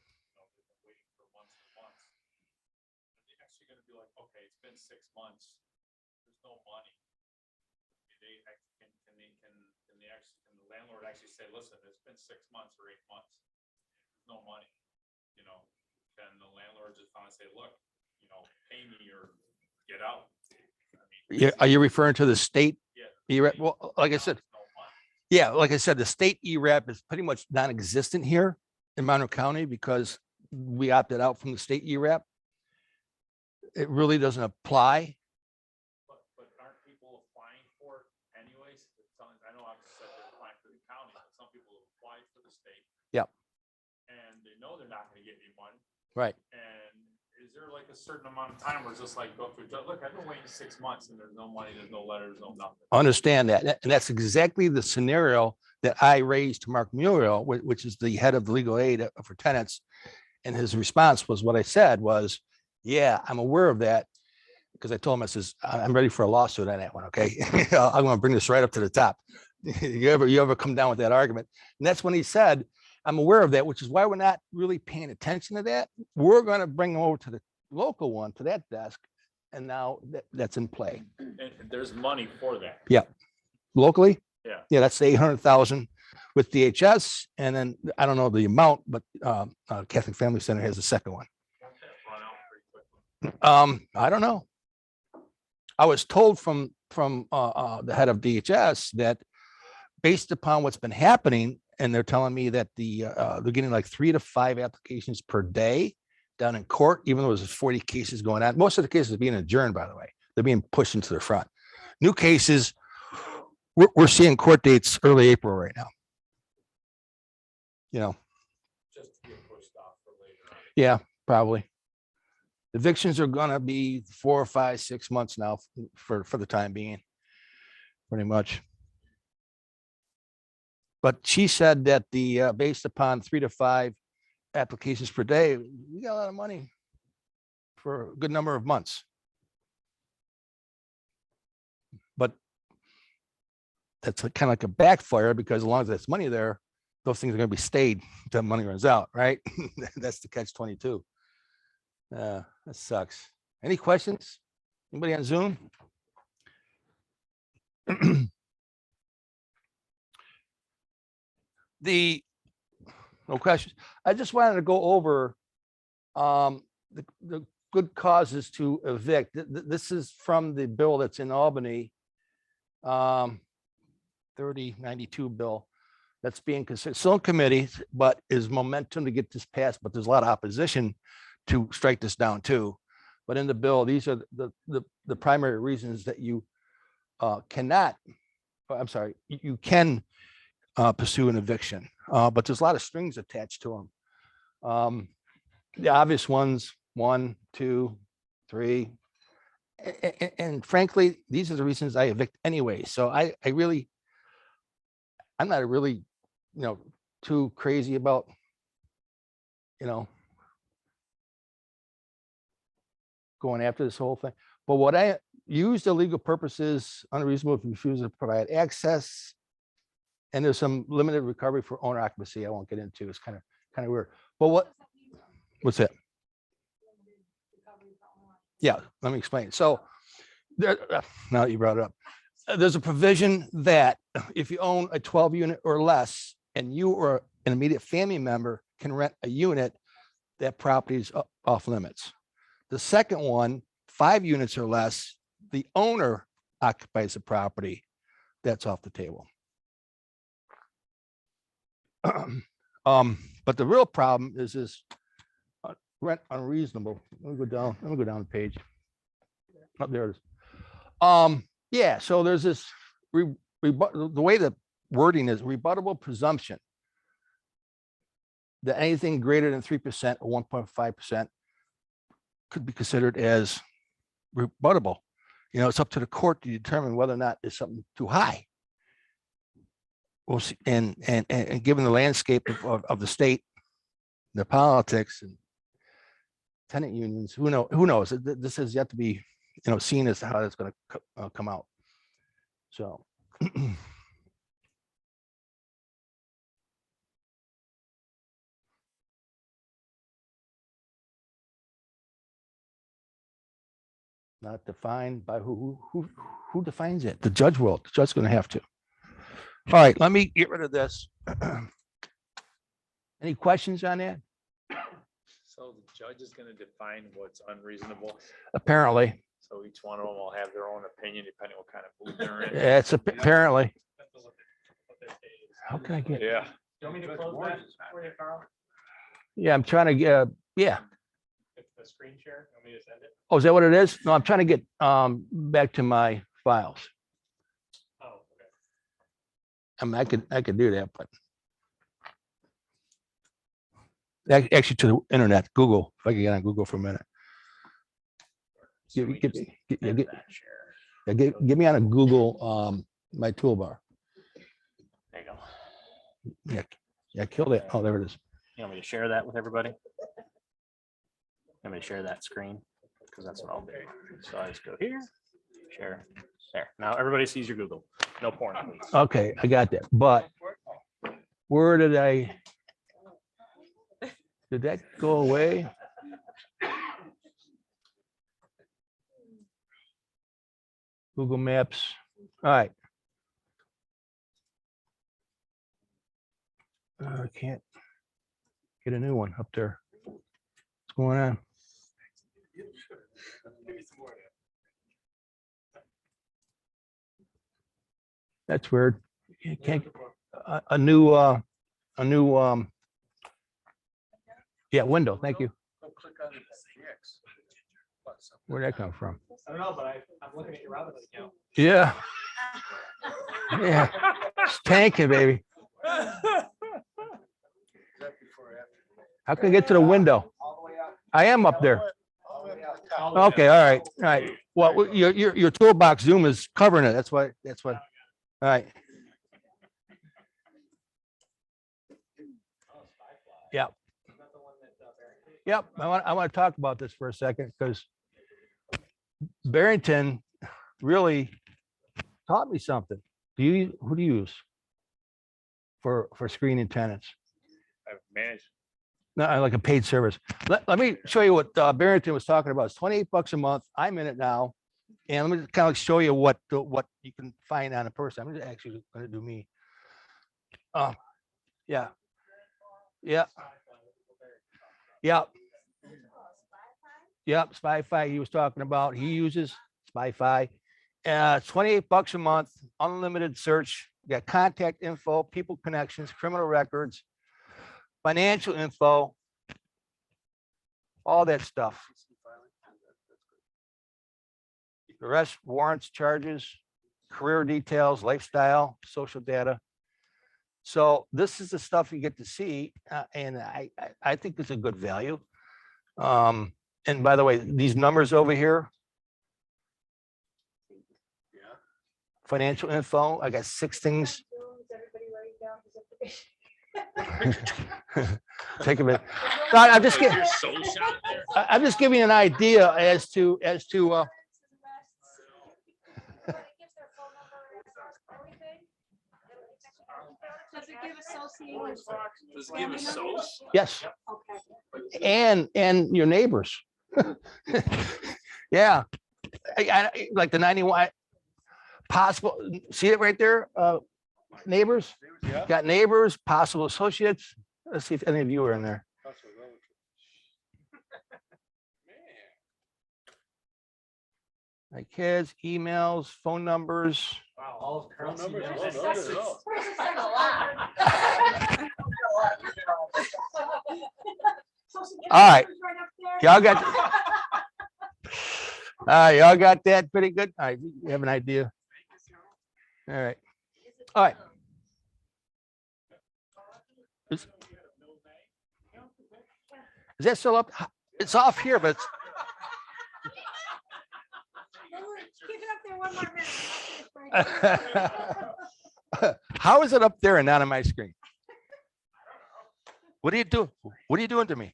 they've been waiting for months and months. They're actually gonna be like, okay, it's been 6 months, there's no money. Can the landlord actually say, listen, it's been 6 months or 8 months, there's no money. you know, can the landlord just finally say, look, you know, pay me or get out? I mean, Yeah, are you referring to the state? yeah, ERAP? Well, like I said, no money. yeah, like I said, the state ERAP is pretty much non-existent here in Monroe County because we opted out from the state ERAP. It really doesn't apply. But aren't people applying for it anyways? I know I've said they're applying for the county, but some people have applied for the state. Yep. And they know they're not gonna get any money. Right. And is there like a certain amount of time where it's just like go through, look, I've been waiting 6 months and there's no money, there's no letters, no nothing. Understand that. And that's exactly the scenario that I raised to Mark Muriel, which is the head of the legal aid for tenants. And his response was what I said was, yeah, I'm aware of that. Because I told him, I says, I'm ready for a lawsuit on that one. Okay. I'm going to bring this right up to the top. You ever come down with that argument? And that's when he said, I'm aware of that, which is why we're not really paying attention to that. We're going to bring them over to the local one, to that desk. And now that's in play. And there's money for that. Locally. Yeah. Yeah. That's the 800,000 with DHS. And then I don't know the amount, but Catholic Family Center has the second one. Won't that run out pretty quickly? I don't know. I was told from the head of DHS that based upon what's been happening, and they're telling me that they're getting like 3 to 5 applications per day down in court, even though there's 40 cases going on. Most of the cases are being adjourned, by the way. They're being pushed into the front. New cases, we're seeing court dates early April right now. You know, Just to get pushed off for later on. yeah, probably. Evictions are gonna be 4 or 5, 6 months now for the time being, pretty much. But she said that based upon 3 to 5 applications per day, we got a lot of money for a good number of months. But that's kind of like a backfire because as long as there's money there, those things are gonna be stayed until money runs out, right? That's the catch-22. That sucks. Any questions? Anybody on Zoom? No questions. I just wanted to go over the good causes to evict. This is from the bill that's in Albany, 3092 bill that's being considered still in committee, but is momentum to get this passed. But there's a lot of opposition to strike this down too. But in the bill, these are the primary reasons that you cannot, I'm sorry, you can pursue an eviction, but there's a lot of strings attached to them. The obvious ones, 1, 2, 3, and frankly, these are the reasons I evict anyway. So I'm not really, too crazy about, going after this whole thing. But what I use the legal purposes, unreasonable refusal to provide access, and there's some limited recovery for owner occupancy. I won't get into. It's kind of weird. But what's that? Yeah, let me explain. So there, now that you brought it up, there's a provision that if you own a 12 unit or less, and you or an immediate family member can rent a unit, that property is off limits. The second one, 5 units or less, the owner occupies the property, that's off the table. But the real problem is this rent unreasonable. Let me go down the page. Oh, there it is. Yeah, so there's this the way the wording is rebuttable presumption that anything greater than 3% or 1.5% could be considered as rebuttable. It's up to the court to determine whether or not it's something too high. We'll see, and given the landscape of the state, the politics and tenant unions, who knows? This has yet to be, seen as how it's going to come out. So. Not defined by who defines it? The judge will. The judge's going to have to. All right, let me get rid of this. Any questions on that? So the judge is gonna define what's unreasonable. Apparently, So each one of them will have their own opinion depending what kind of mood they're in. yeah, it's apparently. How can I get? Yeah. You want me to close that for you, Carl? Yeah, I'm trying to get, yeah. It's the screen share. You want me to send it? Oh, is that what it is? No, I'm trying to get back to my files. Oh, okay. I mean, I could do that, but actually to the internet, Google, if I can get on Google for a minute. Give me on a Google, my toolbar. There you go. Yeah, killed it. Oh, there it is. You want me to share that with everybody? You want me to share that screen? Because that's what I'll do. So I just go here, share, there. Now everybody sees your Google. No porn, please. Okay, I got that. But where did that go away? Google Maps. All right. I can't get a new one up there. What's going on? That's weird. You can't a new yeah, window. Thank you. Where'd that come from? I don't know, but I'm looking at your Robinhood account. Yeah. Yeah. It's tanking, baby. How can I get to the window? I am up there. Okay, all right, all right. Well, your toolbox Zoom is covering it. That's why. All right. Yep. Yep. I want to talk about this for a second because Barrington really taught me something. Who do you use for screening tenants? I've managed. No, I like a paid service. Let me show you what Barrington was talking about. It's $28 a month. I'm in it now. And let me kind of show you what you can find on a person. I'm just actually going to do me. Yeah. Yeah. Yeah. Yep. Spy-Fi he was talking about. He uses Spy-Fi. It's $28 a month, unlimited search. You got contact info, people connections, criminal records, financial info, all that stuff. Arrest warrants, charges, career details, lifestyle, social data. So this is the stuff you get to see, and I think it's a good value. And by the way, these numbers over here, financial info, I got 6 things. Take a minute. No, I'm just kidding. I'm just giving you an idea as to Does it give associations? Does it give us so? yes, Okay. and your neighbors. Yeah, like the 91 possible. See it right there, neighbors. Got neighbors, possible associates. Let's see if any of you are in there. My kids, emails, phone numbers. Wow, all of Carl's numbers, emails. all numbers, all. All right. Y'all got. Y'all got that pretty good. All right, you have an idea. All right. All right. Is that still up? It's off here, but it's, Keep it up there one more minute. how is it up there and not on my screen? What are you doing? What are you doing to me?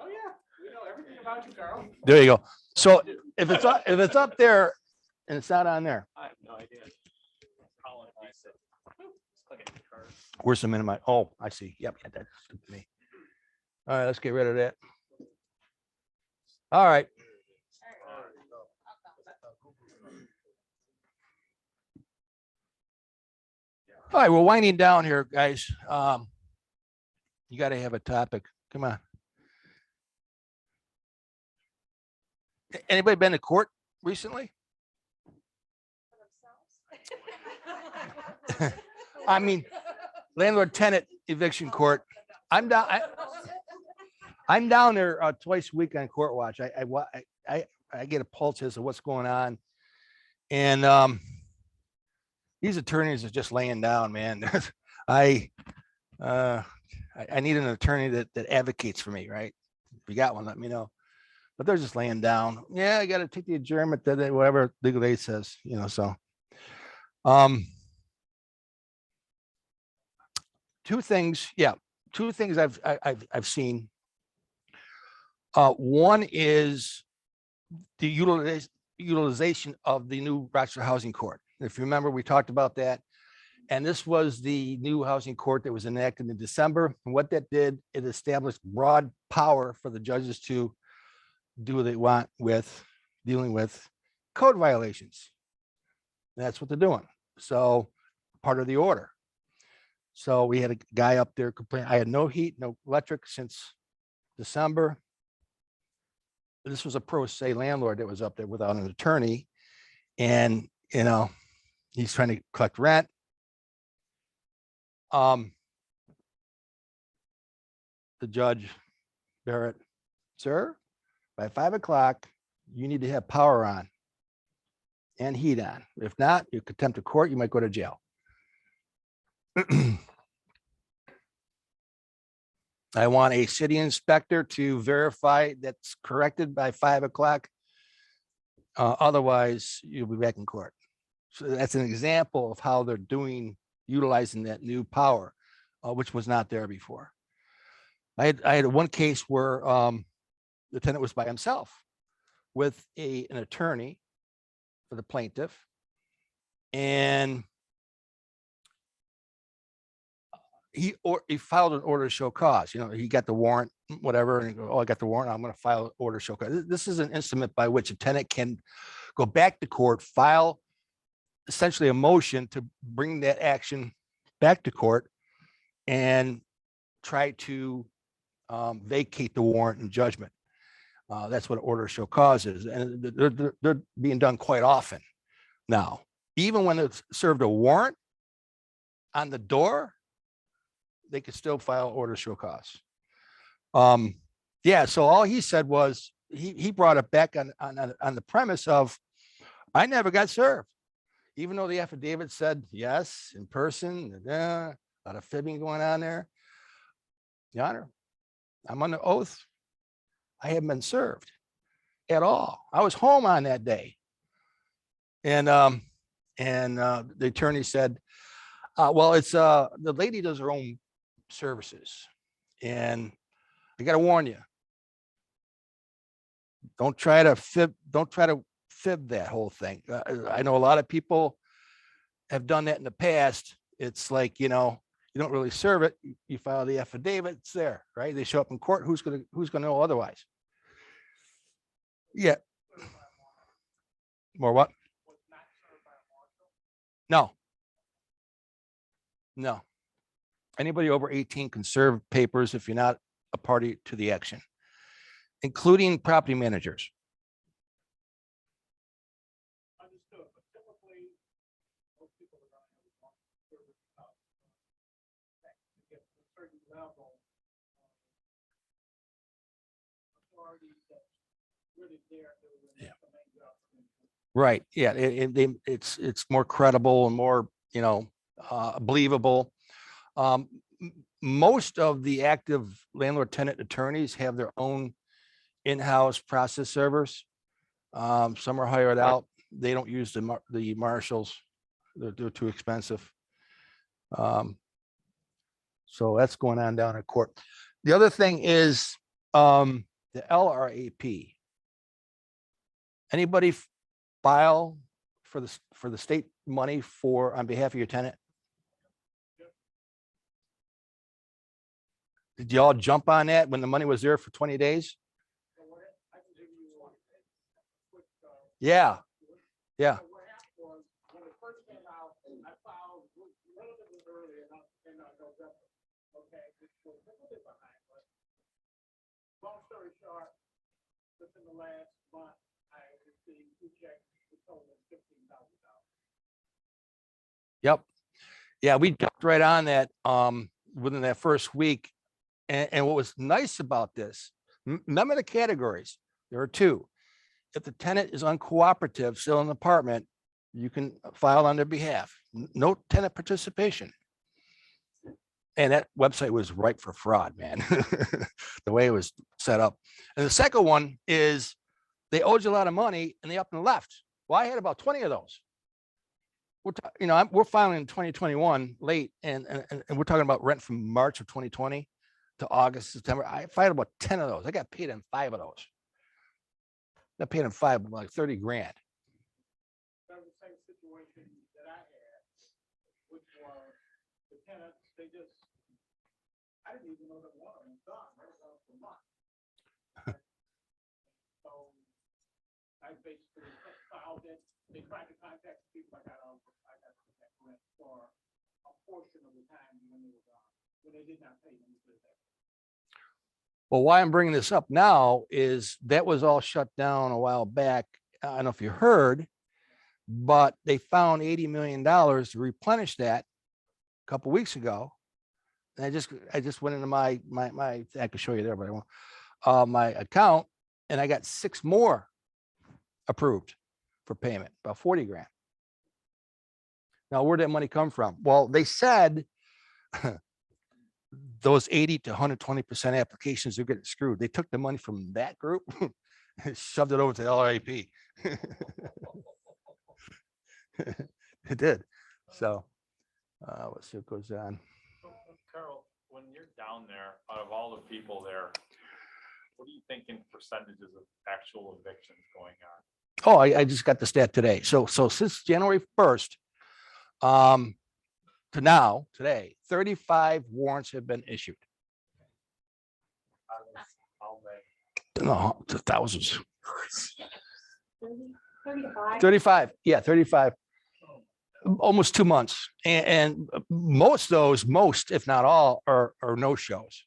Oh, yeah. We know everything about you, Carl. There you go. So if it's up there and it's not on there, I have no idea. where's the minimize? Oh, I see. Yep, yeah, that's me. All right, let's get rid of that. All right. All right, we're winding down here, guys. You got to have a topic. Come on. Anybody been to court recently? I mean, landlord tenant eviction court. I'm down. I'm down there twice a week on court watch. I get a pulse as to what's going on, and these attorneys are just laying down, man. I need an attorney that advocates for me, right? If you got one, let me know. But they're just laying down. Yeah, I got to take the adjournment, whatever legal aid says, So, two things I've seen. One is the utilization of the new Rochester Housing Court. If you remember, we talked about that. And this was the new housing court that was enacted in December. And what that did, it established broad power for the judges to do what they want with dealing with code violations. And that's what they're doing. So part of the order. So we had a guy up there complaining, I had no heat, no electric since December. This was a pro se landlord that was up there without an attorney. And, he's trying to collect rent. The judge, Barrett, sir, by 5 o'clock, you need to have power on and heat on. If not, you contempt of court, you might go to jail. I want a city inspector to verify that's corrected by 5 o'clock. Otherwise, you'll be back in court. So that's an example of how they're utilizing that new power, which was not there before. I had one case where the tenant was by himself with an attorney for the plaintiff, and he filed an order to show cause. He got the warrant, whatever, and he go, oh, I got the warrant, I'm going to file an order to show cause. This is an instrument by which a tenant can go back to court, file essentially a motion to bring that action back to court and try to vacate the warrant and judgment. That's what an order to show cause is. And they're being done quite often now. Even when it's served a warrant on the door, they could still file order to show cause. Yeah, so all he said was he brought it back on the premise of, I never got served. Even though the affidavit said yes, in person, a lot of fibbing going on there. Your Honor, I'm under oath. I haven't been served at all. I was home on that day. And the attorney said, well, it's the lady does her own services. And I got to warn you, don't try to fib that whole thing. I know a lot of people have done that in the past. It's like, you don't really serve it. You file the affidavit, it's there, right? They show up in court. Who's gonna know otherwise? Yeah. More what? No. Anybody over 18 can serve papers if you're not a party to the action, including property managers. Yeah. Right. Yeah. It's more credible and more, believable. Most of the active landlord tenant attorneys have their own in-house process servers. Some are hired out. They don't use the marshals. They're too expensive. So that's going on down in court. The other thing is the LRAP. Anybody file for the state money on behalf of your tenant? Did y'all jump on that when the money was there for 20 days? Yeah. November, okay, which was a little bit behind, but long story short, within the last month, I received 2 checks for total $15,000. Yep. Yeah, we jumped right on that within that first week. And what was nice about this, remember the categories, there are 2. If the tenant is uncooperative, still in the apartment, you can file on their behalf. No tenant participation. And that website was ripe for fraud, man. The way it was set up. And the second one is they owed you a lot of money and they up and left. Well, I had about 20 of those. We're filing in 2021 late, and we're talking about rent from March of 2020 to August, September. I filed about 10 of those. I got paid on 5 of those. I paid on 5, like 30 grand. That was the same situation that I had, which was the tenants, I didn't even know that one of them was done. That was out for months. So I basically filed it. They tried to contact people. I got rent for a portion of the time when they were gone, when they did not pay them. Well, why I'm bringing this up now is that was all shut down a while back. I don't know if you heard, but they found $80 million to replenish that a couple weeks ago. And I just went into my I can show you there, but I won't. My account, and I got 6 more approved for payment, about 40 grand. Now, where'd that money come from? Well, they said those 80 to 120% applications are getting screwed. They took the money from that group and shoved it over to LRAP. It did. So let's see what goes on. Carl, when you're down there, out of all the people there, what are you thinking percentages of actual evictions going on? Oh, I just got the stat today. So since January 1st to now, today, 35 warrants have been issued. How many? No, to thousands. 35. 35. Yeah, 35. Almost 2 months. And most, if not all, are no shows.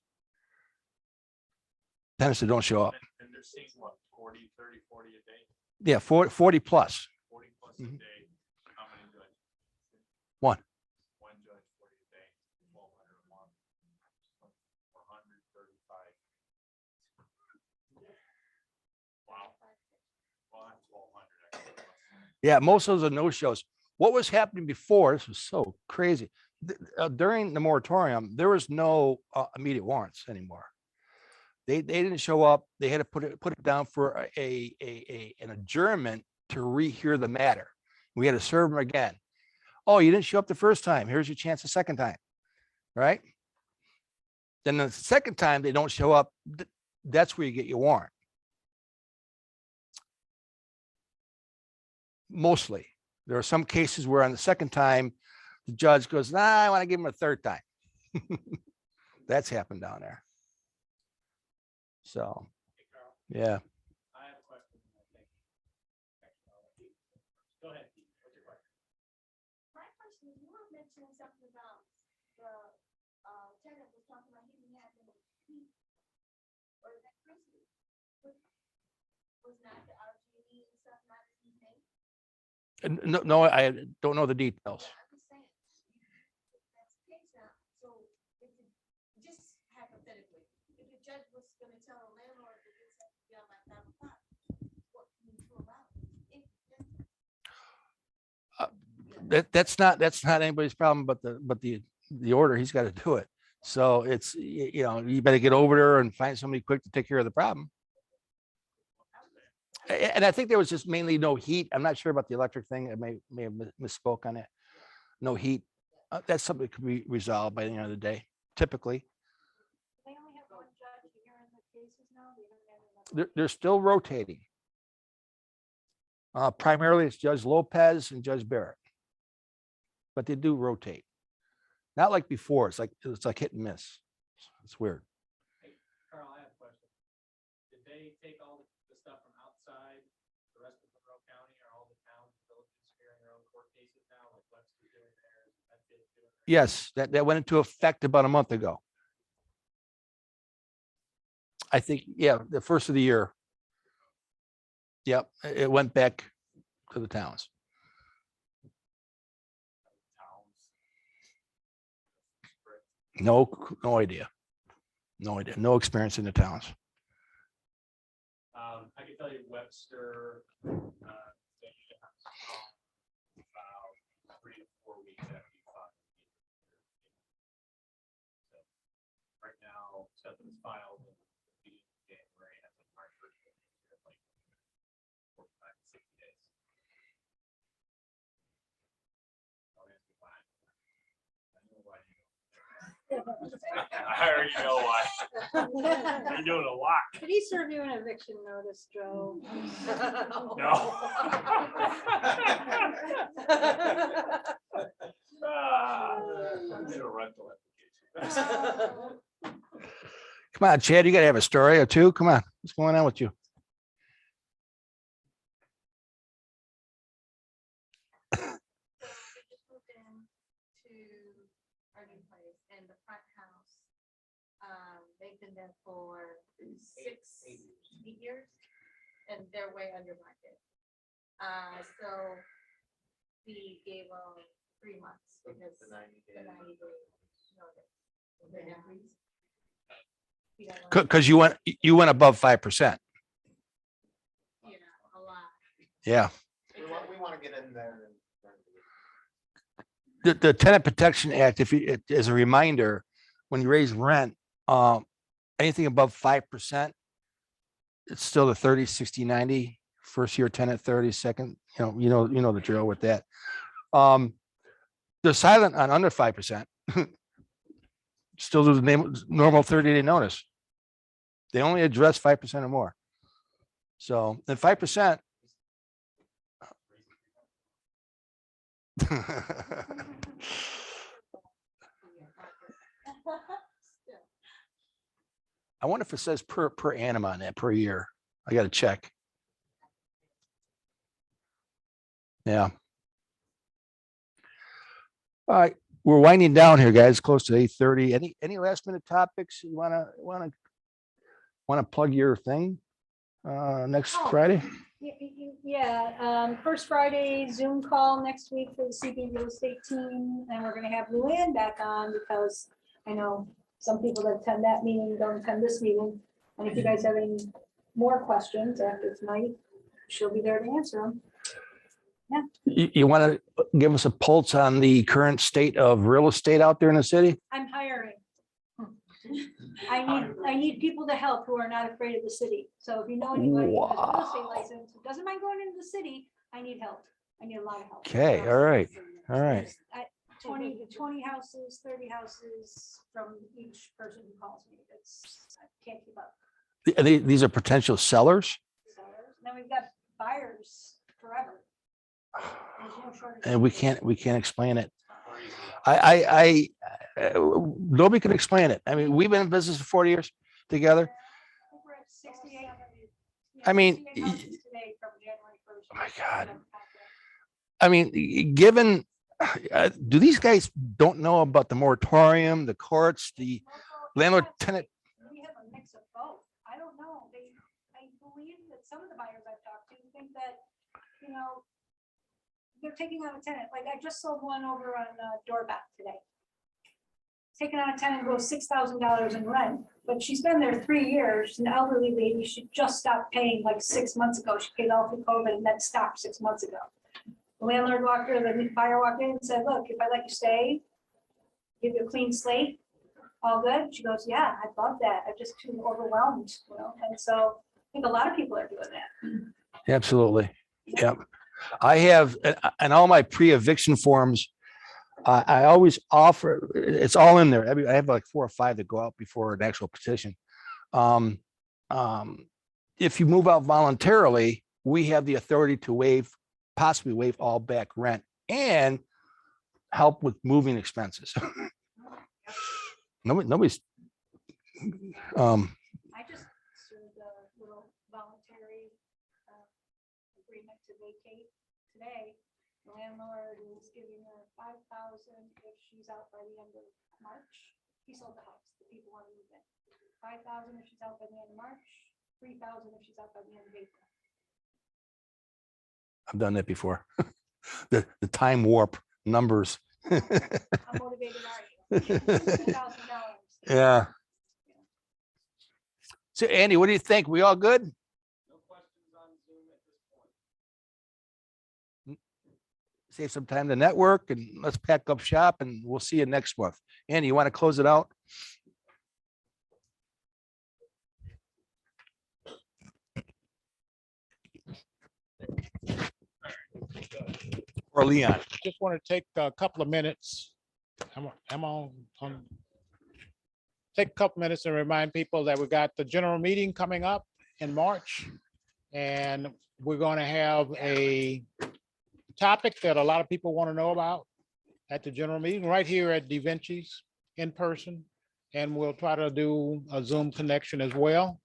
Tenants that don't show up. And they're seeing what, 40, 30, 40 a day? Yeah, 40 plus. 40 plus a Mhm. day. How many judges? One. One judge, 40 a day, 1,200 a month. 135. Wow. Well, that's 1,200 actually. Yeah, most of those are no shows. What was happening before, this was so crazy. During the moratorium, there was no immediate warrants anymore. They didn't show up. They had to put it down for an adjournment to rehear the matter. We had to serve them again. Oh, you didn't show up the first time. Here's your chance the second time, right? Then the second time they don't show up, that's where you get your warrant. Mostly. There are some cases where on the second time, the judge goes, nah, I want to give him a third time. That's happened down there. So, yeah. I have a question, I think. Go ahead, Pete. What's your question? My question is, you were mentioning something about the tenant was talking about he didn't have any heat or electricity. Was not the RG&E and stuff not in his name? No, I don't know the details. I'm just saying, if that's the case now, so if just hypothetically, if the judge was gonna tell a landlord that this has to be on by 5 o'clock, what can you do about it? That's not anybody's problem, but the order, he's got to do it. So it's, you better get over there and find somebody quick to take care of the problem. And I think there was just mainly no heat. I'm not sure about the electric thing. I may have misspoke on it. No heat. That's something that could be resolved by the end of the day, typically. They only have one judge hearing the cases now. They don't have another. They're still rotating. Primarily, it's Judge Lopez and Judge Barrett. But they do rotate. Not like before. It's like hit and miss. It's weird. Hey, Carl, I have a question. Did they take all the stuff from outside the rest of Monroe County, or all the towns and villages hearing their own court cases now, like Webster's doing theirs, Medfield's doing Yes, that went into effect about a month ago. I think, yeah, the first of the year. Yep, it went back to the towns. No, no idea. No idea. No experience in the towns. I can tell you Webster, they usually have to call about 3 to 4 weeks after you file. So right now, stuff is filed in the beginning of January, and that's March 1st. Like 45 to 60 days. Don't ask me why. I know why you. I already know why. You're doing a lot. Did he serve you an eviction notice, Joe? No. I did a rental application. Come on, Chad, you gotta have a story or two. Come on, what's going on with you? We just moved in to our new place and the front house. They've been there for 8 years and they're way under market. So we gave them 3 months because the 90 day notice. We don't want, Because you went above 5%. you know, a lot. Yeah. We want to get in there. The Tenant Protection Act, if you, as a reminder, when you raise rent, anything above 5%, it's still the 30, 60, 90, first year tenant, 30, second, you know the drill with that. They're silent on under 5%. Still do the normal 30-day notice. They only address 5% or more. So the 5%. I wonder if it says per annum on that, per year. I got to check. Yeah. All right, we're winding down here, guys. Close to 8:30. Any last minute topics you wanna plug your thing? Next Oh. Friday. Yeah, first Friday Zoom call next week for the CB real estate team, and we're gonna have Luann back on because I know some people that attend that meeting don't attend this meeting. And if you guys have any more questions after tonight, she'll be there to answer them. You want to give us a pulse on the current state of real estate out there in the city? I'm hiring. I need people to help who are not afraid of the city. So if you know anybody who has a real estate license, who doesn't mind going into the city, I need help. I need a lot of help. Okay, all right. 20 houses, 30 houses from each person who calls me. I can't keep up. These are potential sellers, So then we've got buyers forever. There's no shortage. and we can't explain it. Nobody can explain it. I mean, we've been in business for 40 years together. We're at 68. I mean, 68 houses today from January 1st. Oh my God. I mean, given, do these guys don't know about the moratorium, the courts, the landlord tenant? We have a mix of both. I don't know. I believe that some of the buyers I've talked to think that, they're taking on a tenant. Like I just sold one over on Doorbell today. Taking on a tenant who owes $6,000 in rent, but she's been there 3 years. She's an elderly lady. She just stopped paying like 6 months ago. She paid all through COVID and then stopped 6 months ago. The landlord walked her, the buyer walked in and said, look, if I let you stay, give you a clean slate, all good. She goes, yeah, I'd love that. I'm just too overwhelmed, And so I think a lot of people are doing that. Absolutely. Yep. I have, and all my pre-eviction forms, I always offer, it's all in there. I have like 4 or 5 that go out before an actual petition. If you move out voluntarily, we have the authority to possibly waive all back rent and help with moving expenses. Nobody's. I just served a little voluntary agreement to vacate today. The landlord is giving her 5,000 if she's out by the end of March. He sold the house, the people want to move in. 5,000 if she's out by the end of March, 3,000 if she's out by the end of April. I've done that before. The time warp numbers. How motivated are you? $2,000. Yeah. So Andy, what do you think? We all good? No questions on Zoom at this point. Save some time to network and let's pack up shop and we'll see you next month. Andy, you want to close it out? Or Leon? Just want to take a couple of minutes. I'm on. Take a couple minutes and remind people that we got the general meeting coming up in March. And we're going to have a topic that a lot of people want to know about at the general meeting right here at Da Vinci's in person. And we'll try to do a Zoom connection as well.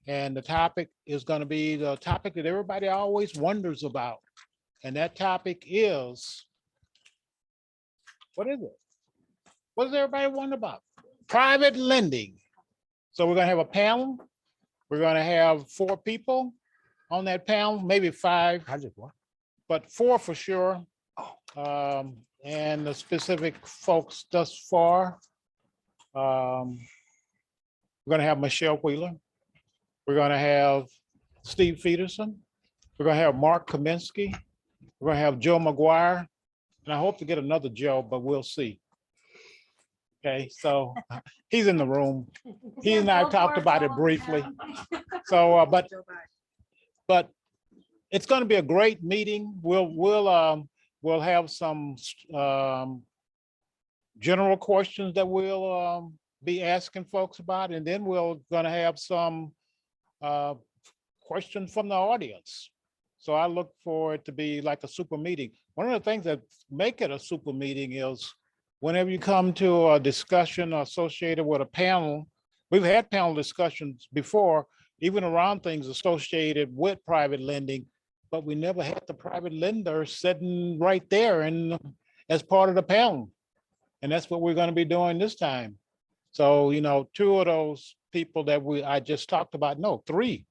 And the topic is going to be the topic that everybody always wonders about. And that topic is, what is it? What does everybody wonder about? Private lending. So we're gonna have a panel. We're gonna have 4 people on that panel, maybe 5, Project what? but 4 for sure. And the specific folks thus far. We're gonna have Michelle Wheeler. We're gonna have Steve Peterson. We're gonna have Mark Kaminsky. We're gonna have Joe McGuire. And I hope to get another Joe, but we'll see. Okay, so he's in the room. He and I talked about it briefly. So, but it's going to be a great meeting. We'll have some general questions that we'll be asking folks about, and then we're going to have some questions from the audience. So I look for it to be like a super meeting. One of the things that make it a super meeting is whenever you come to a discussion associated with a panel, we've had panel discussions before, even around things associated with private lending, but we never had the private lender sitting right there and as part of the panel. And that's what we're going to be doing this time. So, 2 of those people that I just talked about, no, 3,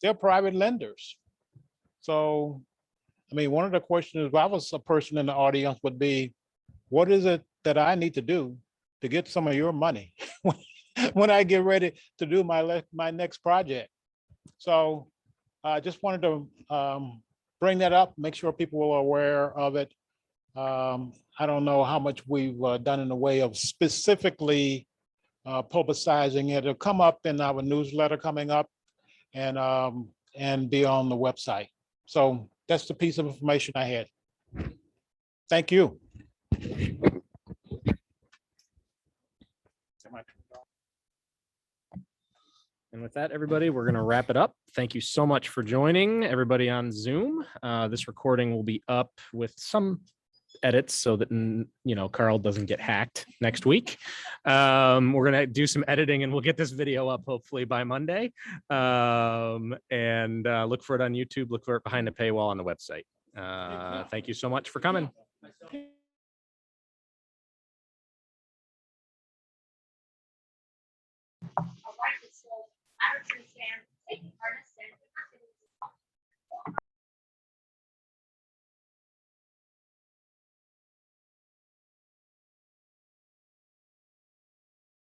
they're private lenders. So, one of the questions, if I was a person in the audience, would be, what is it that I need to do to get some of your money when I get ready to do my next project? So I just wanted to bring that up, make sure people are aware of it. I don't know how much we've done in the way of specifically publicizing it. It'll come up in our newsletter coming up and be on the website. So that's the piece of information I had. Thank you. And with that, everybody, we're going to wrap it up. Thank you so much for joining, everybody on Zoom. This recording will be up with some edits so that, Karl doesn't get hacked next week. We're going to do some editing and we'll get this video up hopefully by Monday. And look for it on YouTube. Look for it behind the paywall on the website. Thank you so much for coming. I understand taking harness